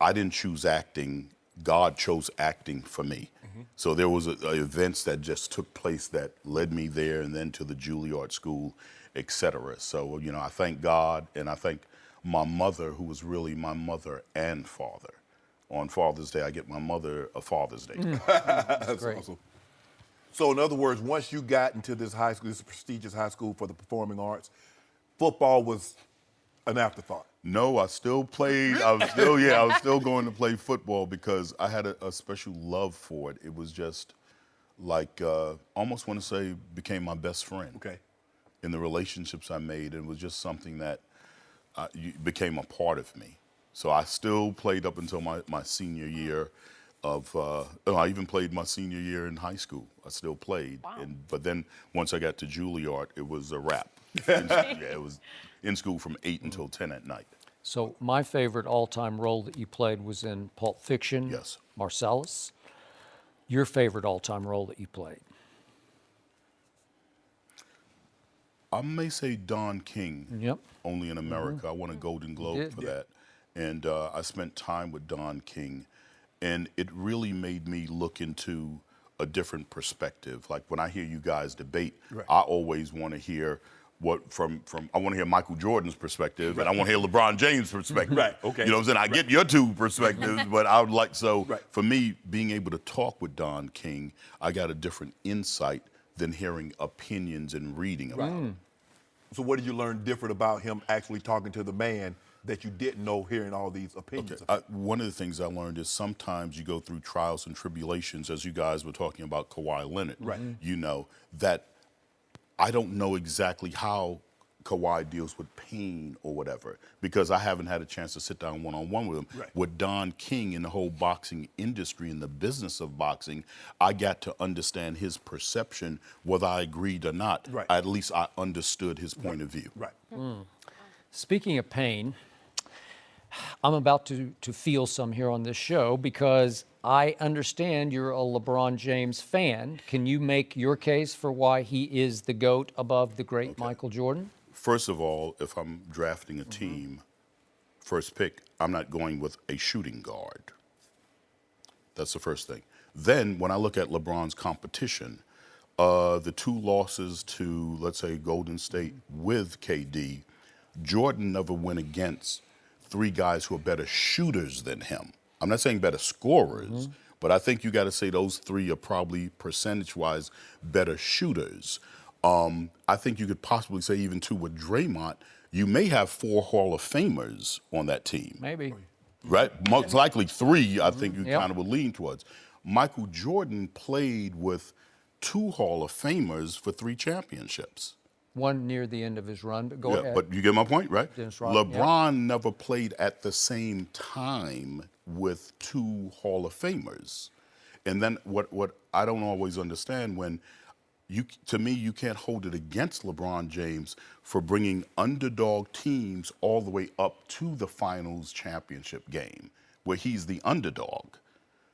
I didn't choose acting. God chose acting for me. So there was events that just took place that led me there, and then to the Juilliard School, et cetera. So, I thank God, and I thank my mother, who was really my mother and father. On Father's Day, I get my mother a Father's Day. That's great. awesome. So in other words, once you got into this high school, this prestigious high school for the performing arts, football was an afterthought. No, I still played. I was still going to play football because I had a special love for it. It was just like, almost want to say, became my best friend. Okay. In the relationships I made, it was just something that became a part of me. So I still played up until my senior year I even played my senior year in high school. I still played. Wow. But then once I got to Juilliard, it was a wrap. It was in school from 8 until 10 at night. So my favorite all-time role that you played was in Pulp Fiction. Yes. Marcellus. Your favorite all-time role that you played? I may say Don King. Yep. Only in America. I won a Golden Globe for that. And I spent time with Don King. And it really made me look into a different perspective. Like when I hear you guys debate, I always want to hear I want to hear Michael Jordan's perspective, and I want to hear LeBron James' perspective. Right, okay. You know what I'm saying? I get your two perspectives, but I would like, for me, being able to talk with Don King, I got a different insight than hearing opinions and reading about him. So what did you learn different about him actually talking to the man that you didn't know hearing all these opinions? Okay. One of the things I learned is sometimes you go through trials and tribulations, as you guys were talking about Kawhi Leonard. Right. You know, that I don't know exactly how Kawhi deals with pain or whatever, because I haven't had a chance to sit down one-on-one with him. Right. With Don King in the whole boxing industry and the business of boxing, I got to understand his perception, whether I agreed or not. Right. At least I understood his point of view. Right. Speaking of pain, I'm about to feel some here on this show because I understand you're a LeBron James fan. Can you make your case for why he is the GOAT above the great Michael Jordan? First of all, if I'm drafting a team, first pick, I'm not going with a shooting guard. That's the first thing. Then when I look at LeBron's competition, the two losses to, let's say, Golden State with KD, Jordan never went against three guys who are better shooters than him. I'm not saying better scorers, but I think you got to say those three are probably percentage-wise better shooters. I think you could possibly say even two with Draymond, you may have 4 Hall of Famers on that team. Maybe. Right? Most likely 3, I think you kind of would lean towards. Michael Jordan played with 2 Hall of Famers for 3 championships. One near the end of his run, but go ahead. But you get my point, right? Dennis Rodman, LeBron never played at the same time with 2 Hall of Famers. And then what I don't always understand when to me, you can't hold it against LeBron James for bringing underdog teams all the way up to the finals championship game, where he's the underdog.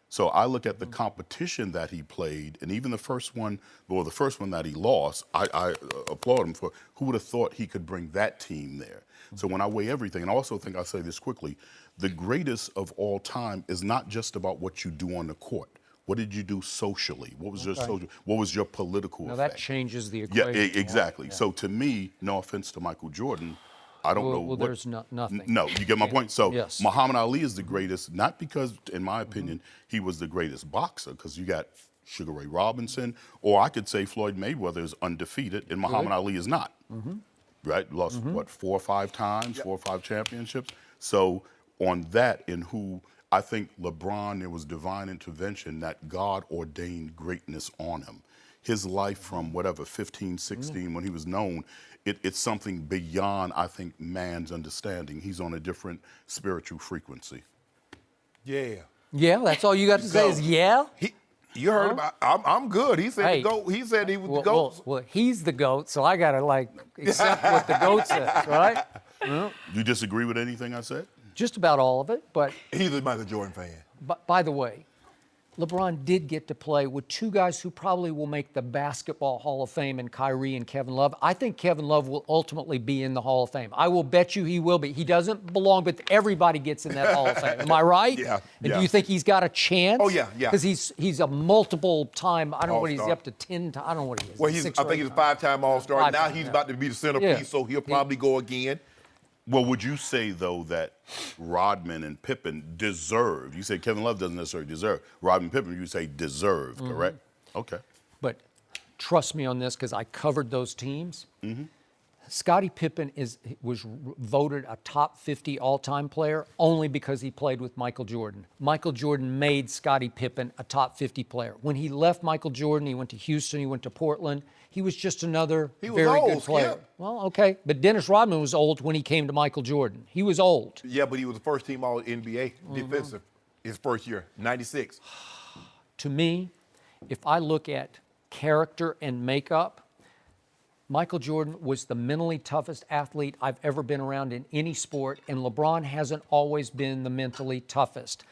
So I look at the competition that he played, and even the first one that he lost, I applaud him for. Who would have thought he could bring that team there? So when I weigh everything, and I also think I'll say this quickly, the greatest of all time is not just about what you do on the court. What did you do socially? What was your social? What was your political Now effect? that changes the equation. Yeah, exactly. Yeah. So to me, no offense to Michael Jordan, I don't know. Well, there's nothing. No, you get my point. So yes. Muhammad Ali is the greatest, not because, in my opinion, he was the greatest boxer, because you got Sugar Ray Robinson, or I could say Floyd Mayweather is undefeated, and Muhammad Ali is not. Right? Lost, 4 or 5 times, 4 or 5 championships. So on that, in who I think LeBron, there was divine intervention that God ordained greatness on him. His life from 15, 16, when he was known, it's something beyond, I think, man's understanding. He's on a different spiritual frequency. Yeah. Yeah, that's all you got to say is yeah? You heard about, I'm good. He said Hey. the GOAT. He said he was the GOAT. Well, he's the GOAT, so I got to, accept what the GOAT says, right? You disagree with anything I said? Just about all of it, but He's a Michael Jordan fan. by the way, LeBron did get to play with two guys who probably will make the Basketball Hall of Fame, and Kyrie and Kevin Love. I think Kevin Love will ultimately be in the Hall of Fame. I will bet you he will be. He doesn't belong, but everybody gets in that Hall of Fame. Am I right? Yeah. And do you think he's got a chance? Oh, yeah. Because he's a multiple time, I don't know what he's All-star. up to 10 times. I don't know what he is. Well, I think he's a 5-time All-Star. Now Five-time, he's yeah. about to be the centerpiece, Yeah. so he'll probably go again. Well, would you say, though, that Rodman and Pippen deserve? You say Kevin Love doesn't necessarily deserve. Rodman and Pippen, you say deserve, correct? Okay. But trust me on this, because I covered those teams. Mm-hmm. Scottie Pippen was voted a top 50 all-time player only because he played with Michael Jordan. Michael Jordan made Scottie Pippen a top 50 player. When he left Michael Jordan, he went to Houston, he went to Portland. He was just another very good player. Skip. Well, okay, but Dennis Rodman was old when he came to Michael Jordan. He was old. Yeah, but he was the first team All-NBA defensive his first year, 96. To me, if I look at character and makeup, Michael Jordan was the mentally toughest athlete I've ever been around in any sport, and LeBron hasn't always been the mentally toughest.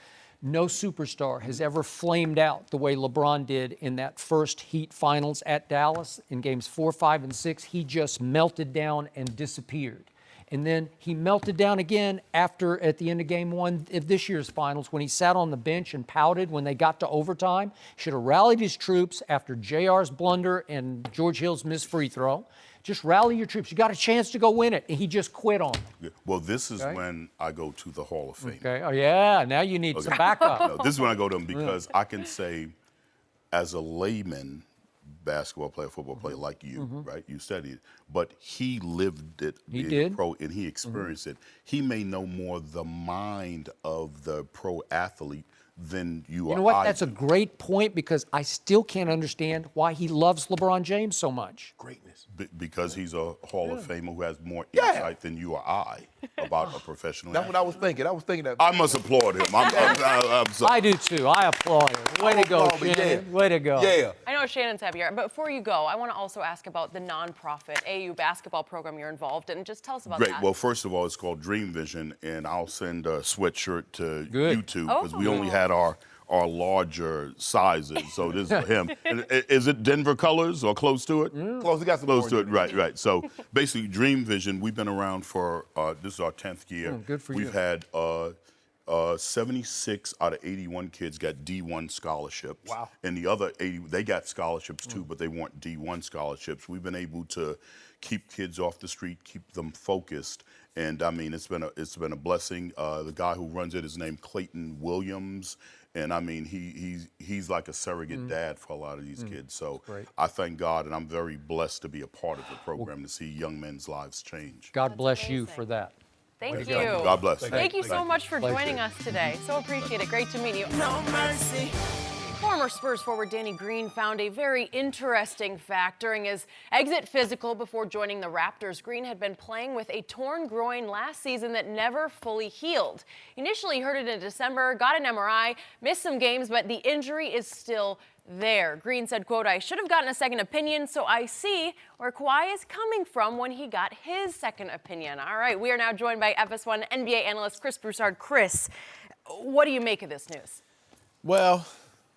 No superstar has ever flamed out the way LeBron did in that first Heat finals at Dallas in games 4, 5, and 6. He just melted down and disappeared. And then he melted down again at the end of game 1 of this year's finals when he sat on the bench and pouted when they got to overtime. Should have rallied his troops after JR's blunder and George Hill's missed free throw. Just rally your troops. You got a chance to go win it. And he just quit on them. Yeah. Well, this is when I go to the Hall of Fame. Okay. Oh, yeah. Now you need some backup. No, this is when I go to them because I can say, as a layman, basketball player, football player like you, right? You studied, but he lived it. He being did. a pro, and he experienced it. He may know more the mind of the pro athlete than you or You know what? I That's a do. great point because I still can't understand why he loves LeBron James so much. Greatness. Because he's a Hall of Famer who has more insight than you or I about a professional That's what I was thinking. I was thinking that. I must applaud him. I'm sorry. I do too. I applaud him. Way to go, applaud him, Shannon. yeah. Way to go. Yeah. I know Shannon's happy here, but before you go, I want to also ask about the nonprofit AU basketball program you're involved in. Just tell us about Great. that. Well, first of all, it's called Dream Vision, and I'll send a sweatshirt to Good. you two because we only had our larger sizes. So this is for him. And is it Denver colors or close to it? Close. We got some Close to orange. it, right. So basically, Dream Vision, we've been around for, this is our 10th year. good for We've you. had 76 out of 81 kids got D1 scholarships. Wow. And the other 80, they got scholarships too, but they weren't D1 scholarships. We've been able to keep kids off the street, keep them focused. And I mean, it's been a blessing. The guy who runs it is named Clayton Williams. And I mean, he's like a surrogate dad for a lot of these kids. So great. I thank God, and I'm very blessed to be a part of the program to see young men's lives change. God bless you amazing. for that. Thank you. God bless. Thank you so much for joining us today. So appreciate it. Great to meet you. No mercy. Former Spurs forward Danny Green found a very interesting fact during his exit physical before joining the Raptors. Green had been playing with a torn groin last season that never fully healed. Initially hurt it in December, got an MRI, missed some games, but the injury is still there. Green said, quote, "I should have gotten a second opinion, so I see where Kawhi is coming from when he got his second opinion." All right, we are now joined by FS1 NBA analyst Chris Broussard. Chris, what do you make of this news? Well,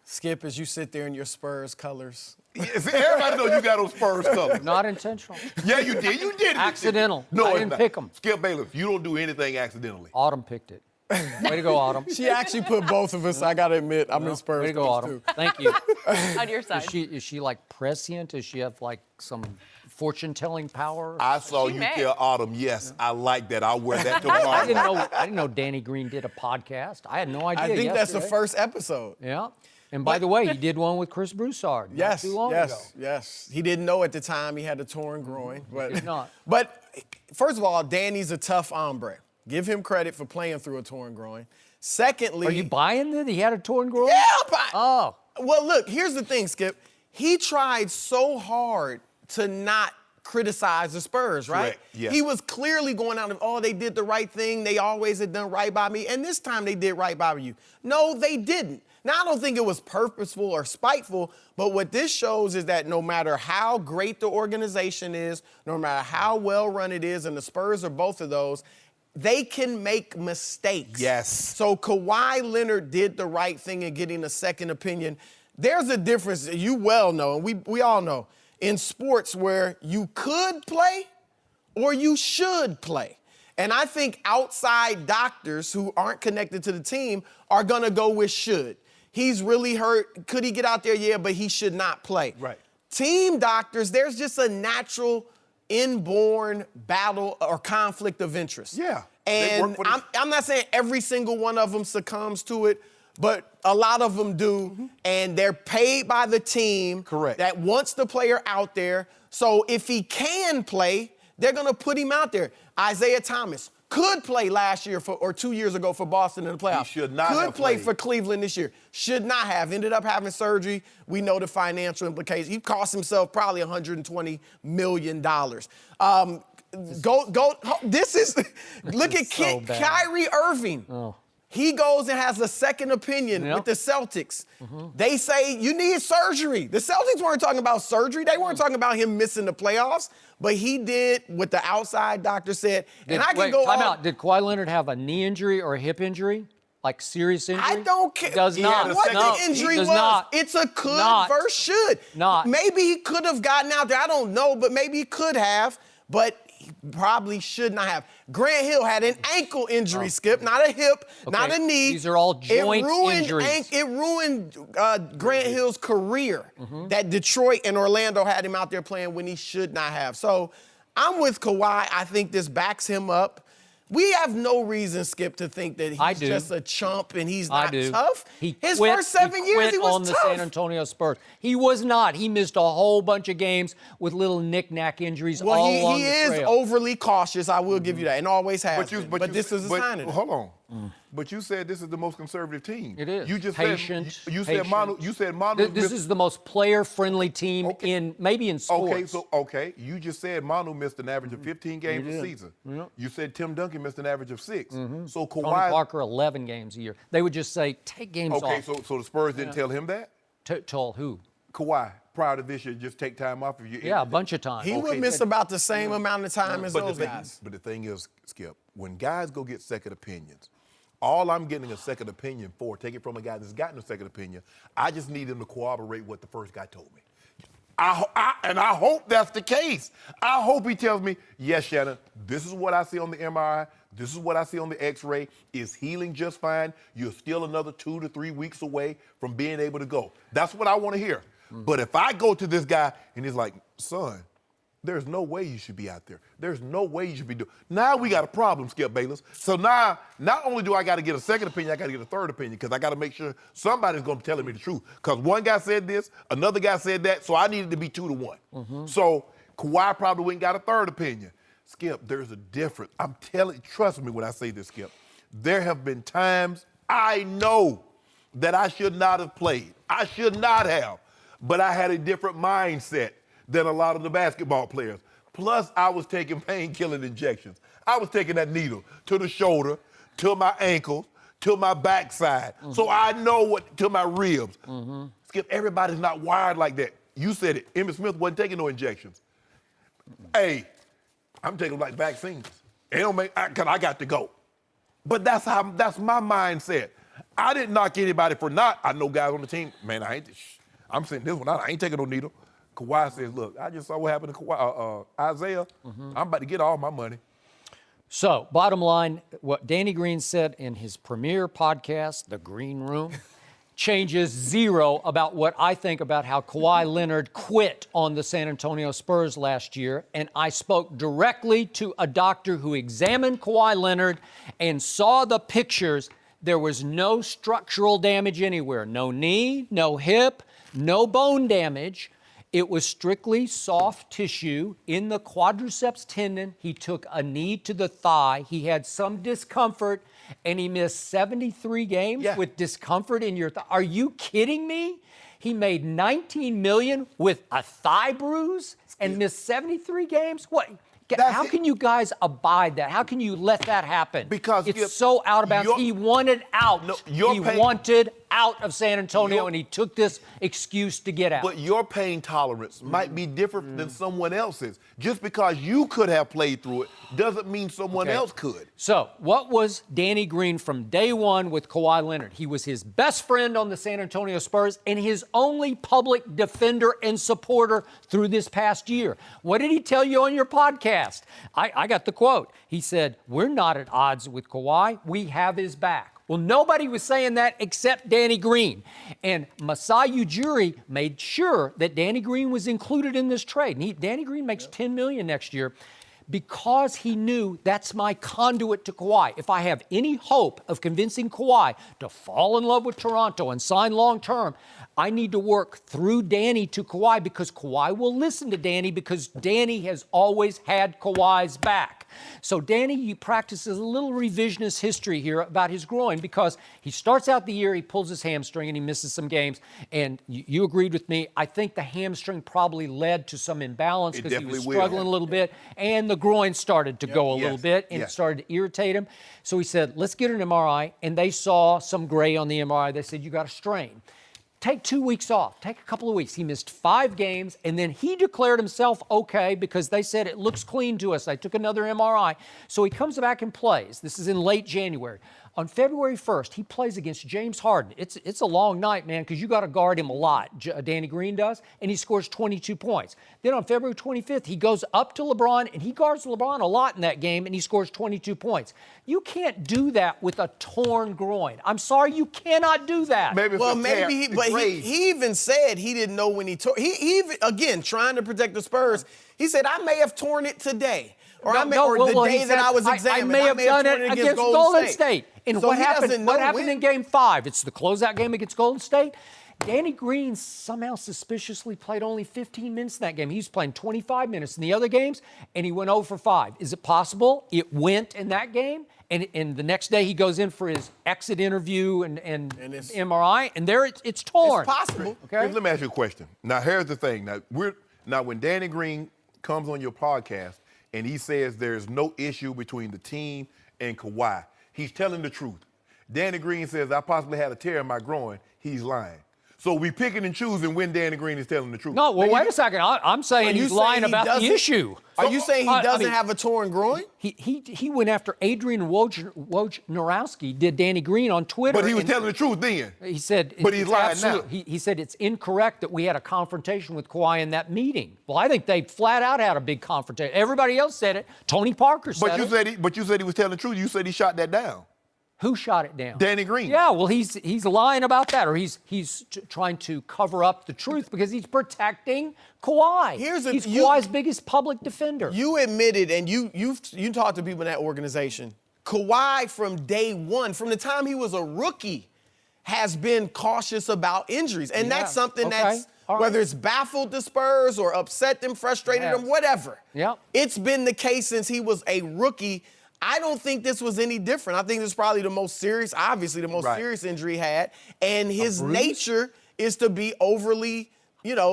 Skip, as you sit there in your Spurs colors. Yes, everybody knows you got those Spurs colors. Not intentional. Yeah, you did. You did. Accidental. No, I it's didn't not. pick 'em. Skip Bayless, you don't do anything accidentally. Autumn picked it. Way to go, Autumn. She actually put both of us, I got to admit, I'm in Spurs Way to go, colors, Autumn. too. Thank you. On your side. Is she like prescient? Does she have like some fortune-telling power? I saw She you may. tell Autumn, yes, I like that. I'll wear that tomorrow. I didn't know Danny Green did a podcast. I had no idea. I think that's the yesterday. first episode. Yeah. And by the way, he did one with Chris Broussard not Yes, too long ago. yes. He didn't know at the time he had a torn groin. But, did not. But first of all, Danny's a tough hombre. Give him credit for playing through a torn groin. Secondly, Are you buying that he had a torn groin? yeah, but Oh. well, look, here's the thing, Skip. He tried so hard to not criticize the Spurs, right? Correct, yes. He was clearly going out of, oh, they did the right thing. They always had done right by me. And this time they did right by you. No, they didn't. Now, I don't think it was purposeful or spiteful, but what this shows is that no matter how great the organization is, no matter how well run it is, and the Spurs are both of those, they can make mistakes. Yes. So Kawhi Leonard did the right thing in getting a second opinion. There's a difference, you well know, and we all know, in sports where you could play or you should play. And I think outside doctors who aren't connected to the team are going to go with should. He's really hurt. Could he get out there? Yeah, but he should not play. Right. Team doctors, there's just a natural inborn battle or conflict of interest. Yeah. And I'm not saying every single one of them succumbs to it, but a lot of them do, and they're paid by the team that wants the player out there. So if he can play, they're going to put him out there. Isaiah Thomas could play last year or 2 years ago for Boston in the playoffs. He should not could have play played for Cleveland this year. Should not have. Ended up having surgery. We know the financial implications. He cost himself probably $120 million. Look at so bad. Kyrie Irving. Oh. He goes and has a second opinion with the Celtics. They say, you need surgery. The Celtics weren't talking about surgery. They weren't talking about him missing the playoffs. But he did what the outside doctor said. Time out. Did Kawhi Leonard have a knee injury or a hip injury? Like serious injury? I don't care. Does not. What the injury was. Not. It's a could versus should. Not. Maybe he could have gotten out there. I don't know, but maybe he could have. But he probably should not have. Grant Hill had an ankle injury, Skip, not a hip, not a knee. These are all joint injuries. It ruined Grant Hill's career that Detroit and Orlando had him out there playing when he should not have. So I'm with Kawhi. I think this backs him up. We have no reason, Skip, to think that he's just a chump and he's not tough. His first 7 years, he was on the San Antonio Spurs. He was not. He missed a whole bunch of games with little knick-knack injuries all along the trail. He is overly cautious, I will give you that, and always has been. But this is a sign of it. Hold on. But you said this is the most conservative team. It is. You just patient. said Manu. This is the most player-friendly team maybe in sports. You just said Manu missed an average of 15 games a season. Yep. You said Tim Duncan missed an average of 6. So Kawhi. Tony Parker 11 games a year. They would just say take games off. Okay, so the Spurs didn't tell him that. Told who? Kawhi. Prior to this year, just take time off of you. Yeah, a bunch of times. He would miss about the same amount of time as those guys. But the thing is, Skip, when guys go get second opinions, all I'm getting a second opinion for, take it from a guy that's gotten a second opinion, I just need him to corroborate what the first guy told me. And I hope that's the case. I hope he tells me, yes, Shannon, this is what I see on the MRI. This is what I see on the X-ray. Is healing just fine? You're still another 2 to 3 weeks away from being able to go. That's what I want to hear. But if I go to this guy and he's like, son, there's no way you should be out there. There's no way you should be doing. Now we got a problem, Skip Bayless. So now, not only do I got to get a second opinion, I got to get a third opinion because I got to make sure somebody's going to be telling me the truth. Because one guy said this, another guy said that, so I needed to be 2 to 1. So Kawhi probably went and got a third opinion. Skip, there's a difference. I'm telling, trust me when I say this, Skip. There have been times I know that I should not have played. I should not have. But I had a different mindset than a lot of the basketball players. Plus, I was taking pain-killing injections. I was taking that needle to the shoulder, to my ankle, to my backside. So I know what, to my ribs. Skip, everybody's not wired like that. You said it. Emmitt Smith wasn't taking no injections. Hey, I'm taking like vaccines. It don't make, cause I got to go. But that's my mindset. I didn't knock anybody for not. I know guys on the team, man, I'm sitting this one out. I ain't taking no needle. Kawhi says, look, I just saw what happened to Isaiah. I'm about to get all my money. So, bottom line, what Danny Green said in his premiere podcast, The Green Room, changes zero about what I think about how Kawhi Leonard quit on the San Antonio Spurs last year. And I spoke directly to a doctor who examined Kawhi Leonard and saw the pictures. There was no structural damage anywhere. No knee, no hip, no bone damage. It was strictly soft tissue in the quadriceps tendon. He took a knee to the thigh. He had some discomfort, and he missed 73 games with discomfort in your thigh. Are you kidding me? He made $19 million with a thigh bruise and missed 73 games? What? How can you guys abide that? How can you let that happen? Because it's so out of bounds. He wanted out. He wanted out of San Antonio, Your- and he took this excuse to get out. But your pain tolerance might be different than someone else's. Just because you could have played through it doesn't mean someone else could. So, what was Danny Green from day one with Kawhi Leonard? He was his best friend on the San Antonio Spurs and his only public defender and supporter through this past year. What did he tell you on your podcast? I got the quote. He said, "We're not at odds with Kawhi. We have his back." Well, nobody was saying that except Danny Green. And Masai Ujiri made sure that Danny Green was included in this trade. And Danny Green makes $10 million next year because he knew that's my conduit to Kawhi. If I have any hope of convincing Kawhi to fall in love with Toronto and sign long-term, I need to work through Danny to Kawhi because Kawhi will listen to Danny because Danny has always had Kawhi's back. So Danny practices a little revisionist history here about his groin because he starts out the year, he pulls his hamstring and he misses some games. And you agreed with me. I think the hamstring probably led to some imbalance because he was struggling a little bit. And the groin started to go a little bit and it started to irritate him. So he said, let's get an MRI. And they saw some gray on the MRI. They said, you got a strain. Take 2 weeks off. Take a couple of weeks. He missed 5 games, and then he declared himself okay because they said it looks clean to us. They took another MRI. So he comes back and plays. This is in late January. On February 1st, he plays against James Harden. It's a long night, man, because you got to guard him a lot. Danny Green does, and he scores 22 points. Then on February 25th, he goes up to LeBron, and he guards LeBron a lot in that game, and he scores 22 points. You can't do that with a torn groin. I'm sorry, you cannot do that. He even said he didn't know when he tore. He even, again, trying to protect the Spurs, he said, I may have torn it today. Or the day that I was examined. I may have done it against Golden State. And So what he happened? doesn't know What happened when. in Game 5? It's the closeout game against Golden State. Danny Green somehow suspiciously played only 15 minutes in that game. He was playing 25 minutes in the other games, and he went 0 for 5. Is it possible it went in that game? And the next day he goes in for his exit interview and MRI, and there it's torn. It's possible. Okay. Let me ask you a question. Now, here's the thing. Now when Danny Green comes on your podcast and he says there's no issue between the team and Kawhi, he's telling the truth. Danny Green says, I possibly had a tear in my groin. He's lying. So we picking and choosing when Danny Green is telling the truth. No, well, wait a second. I'm saying he's lying about the issue. Are you saying he doesn't have a torn groin? He went after Adrian Wojnarowski, did Danny Green on Twitter. But he was telling the truth then. He said, but he's lying now. He said it's incorrect that we had a confrontation with Kawhi in that meeting. Well, I think they flat out had a big confrontation. Everybody else said it. Tony Parker said it. But you said he was telling the truth. You said he shot that down. Who shot it down? Danny Green. Yeah, well, he's lying about that, or he's trying to cover up the truth because he's protecting Kawhi. He's Kawhi's biggest public defender. You admitted, and you talked to people in that organization, Kawhi from day one, from the time he was a rookie, has been cautious about injuries. And that's something that's, whether it's baffled the Spurs or upset them, frustrated them, whatever. It's been the case since he was a rookie. I don't think this was any different. I think this is probably the most serious, obviously the most serious injury he had. And his nature is to be overly,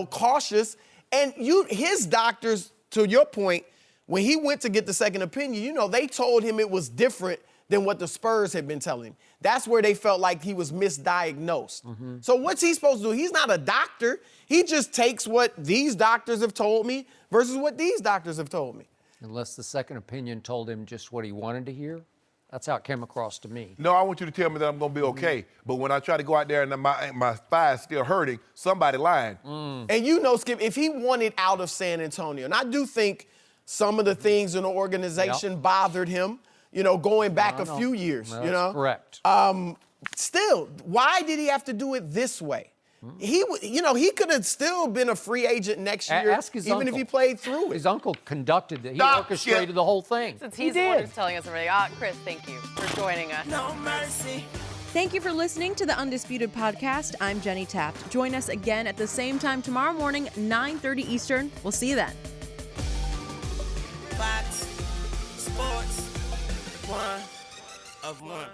cautious. And his doctors, to your point, when he went to get the second opinion, they told him it was different than what the Spurs had been telling him. That's where they felt like he was misdiagnosed. So what's he supposed to do? He's not a doctor. He just takes what these doctors have told me versus what these doctors have told me. Unless the second opinion told him just what he wanted to hear. That's how it came across to me. No, I want you to tell me that I'm going to be okay. But when I try to go out there and my thigh is still hurting, somebody lying. And Skip, if he wanted out of San Antonio, and I do think some of the things in the organization bothered him, going back a few years. That's correct. Still, why did he have to do it this way? He could have still been a free agent next year, Ask his even uncle. if he played through it. His uncle conducted it. He orchestrated the whole thing. Since he's the one who's telling us everything. Chris, thank you for joining us. No mercy. Thank you for listening to the Undisputed Podcast. I'm Jenny Taft. Join us again at the same time tomorrow morning, 9:30 Eastern. We'll see you then. Fox Sports 1 of 1.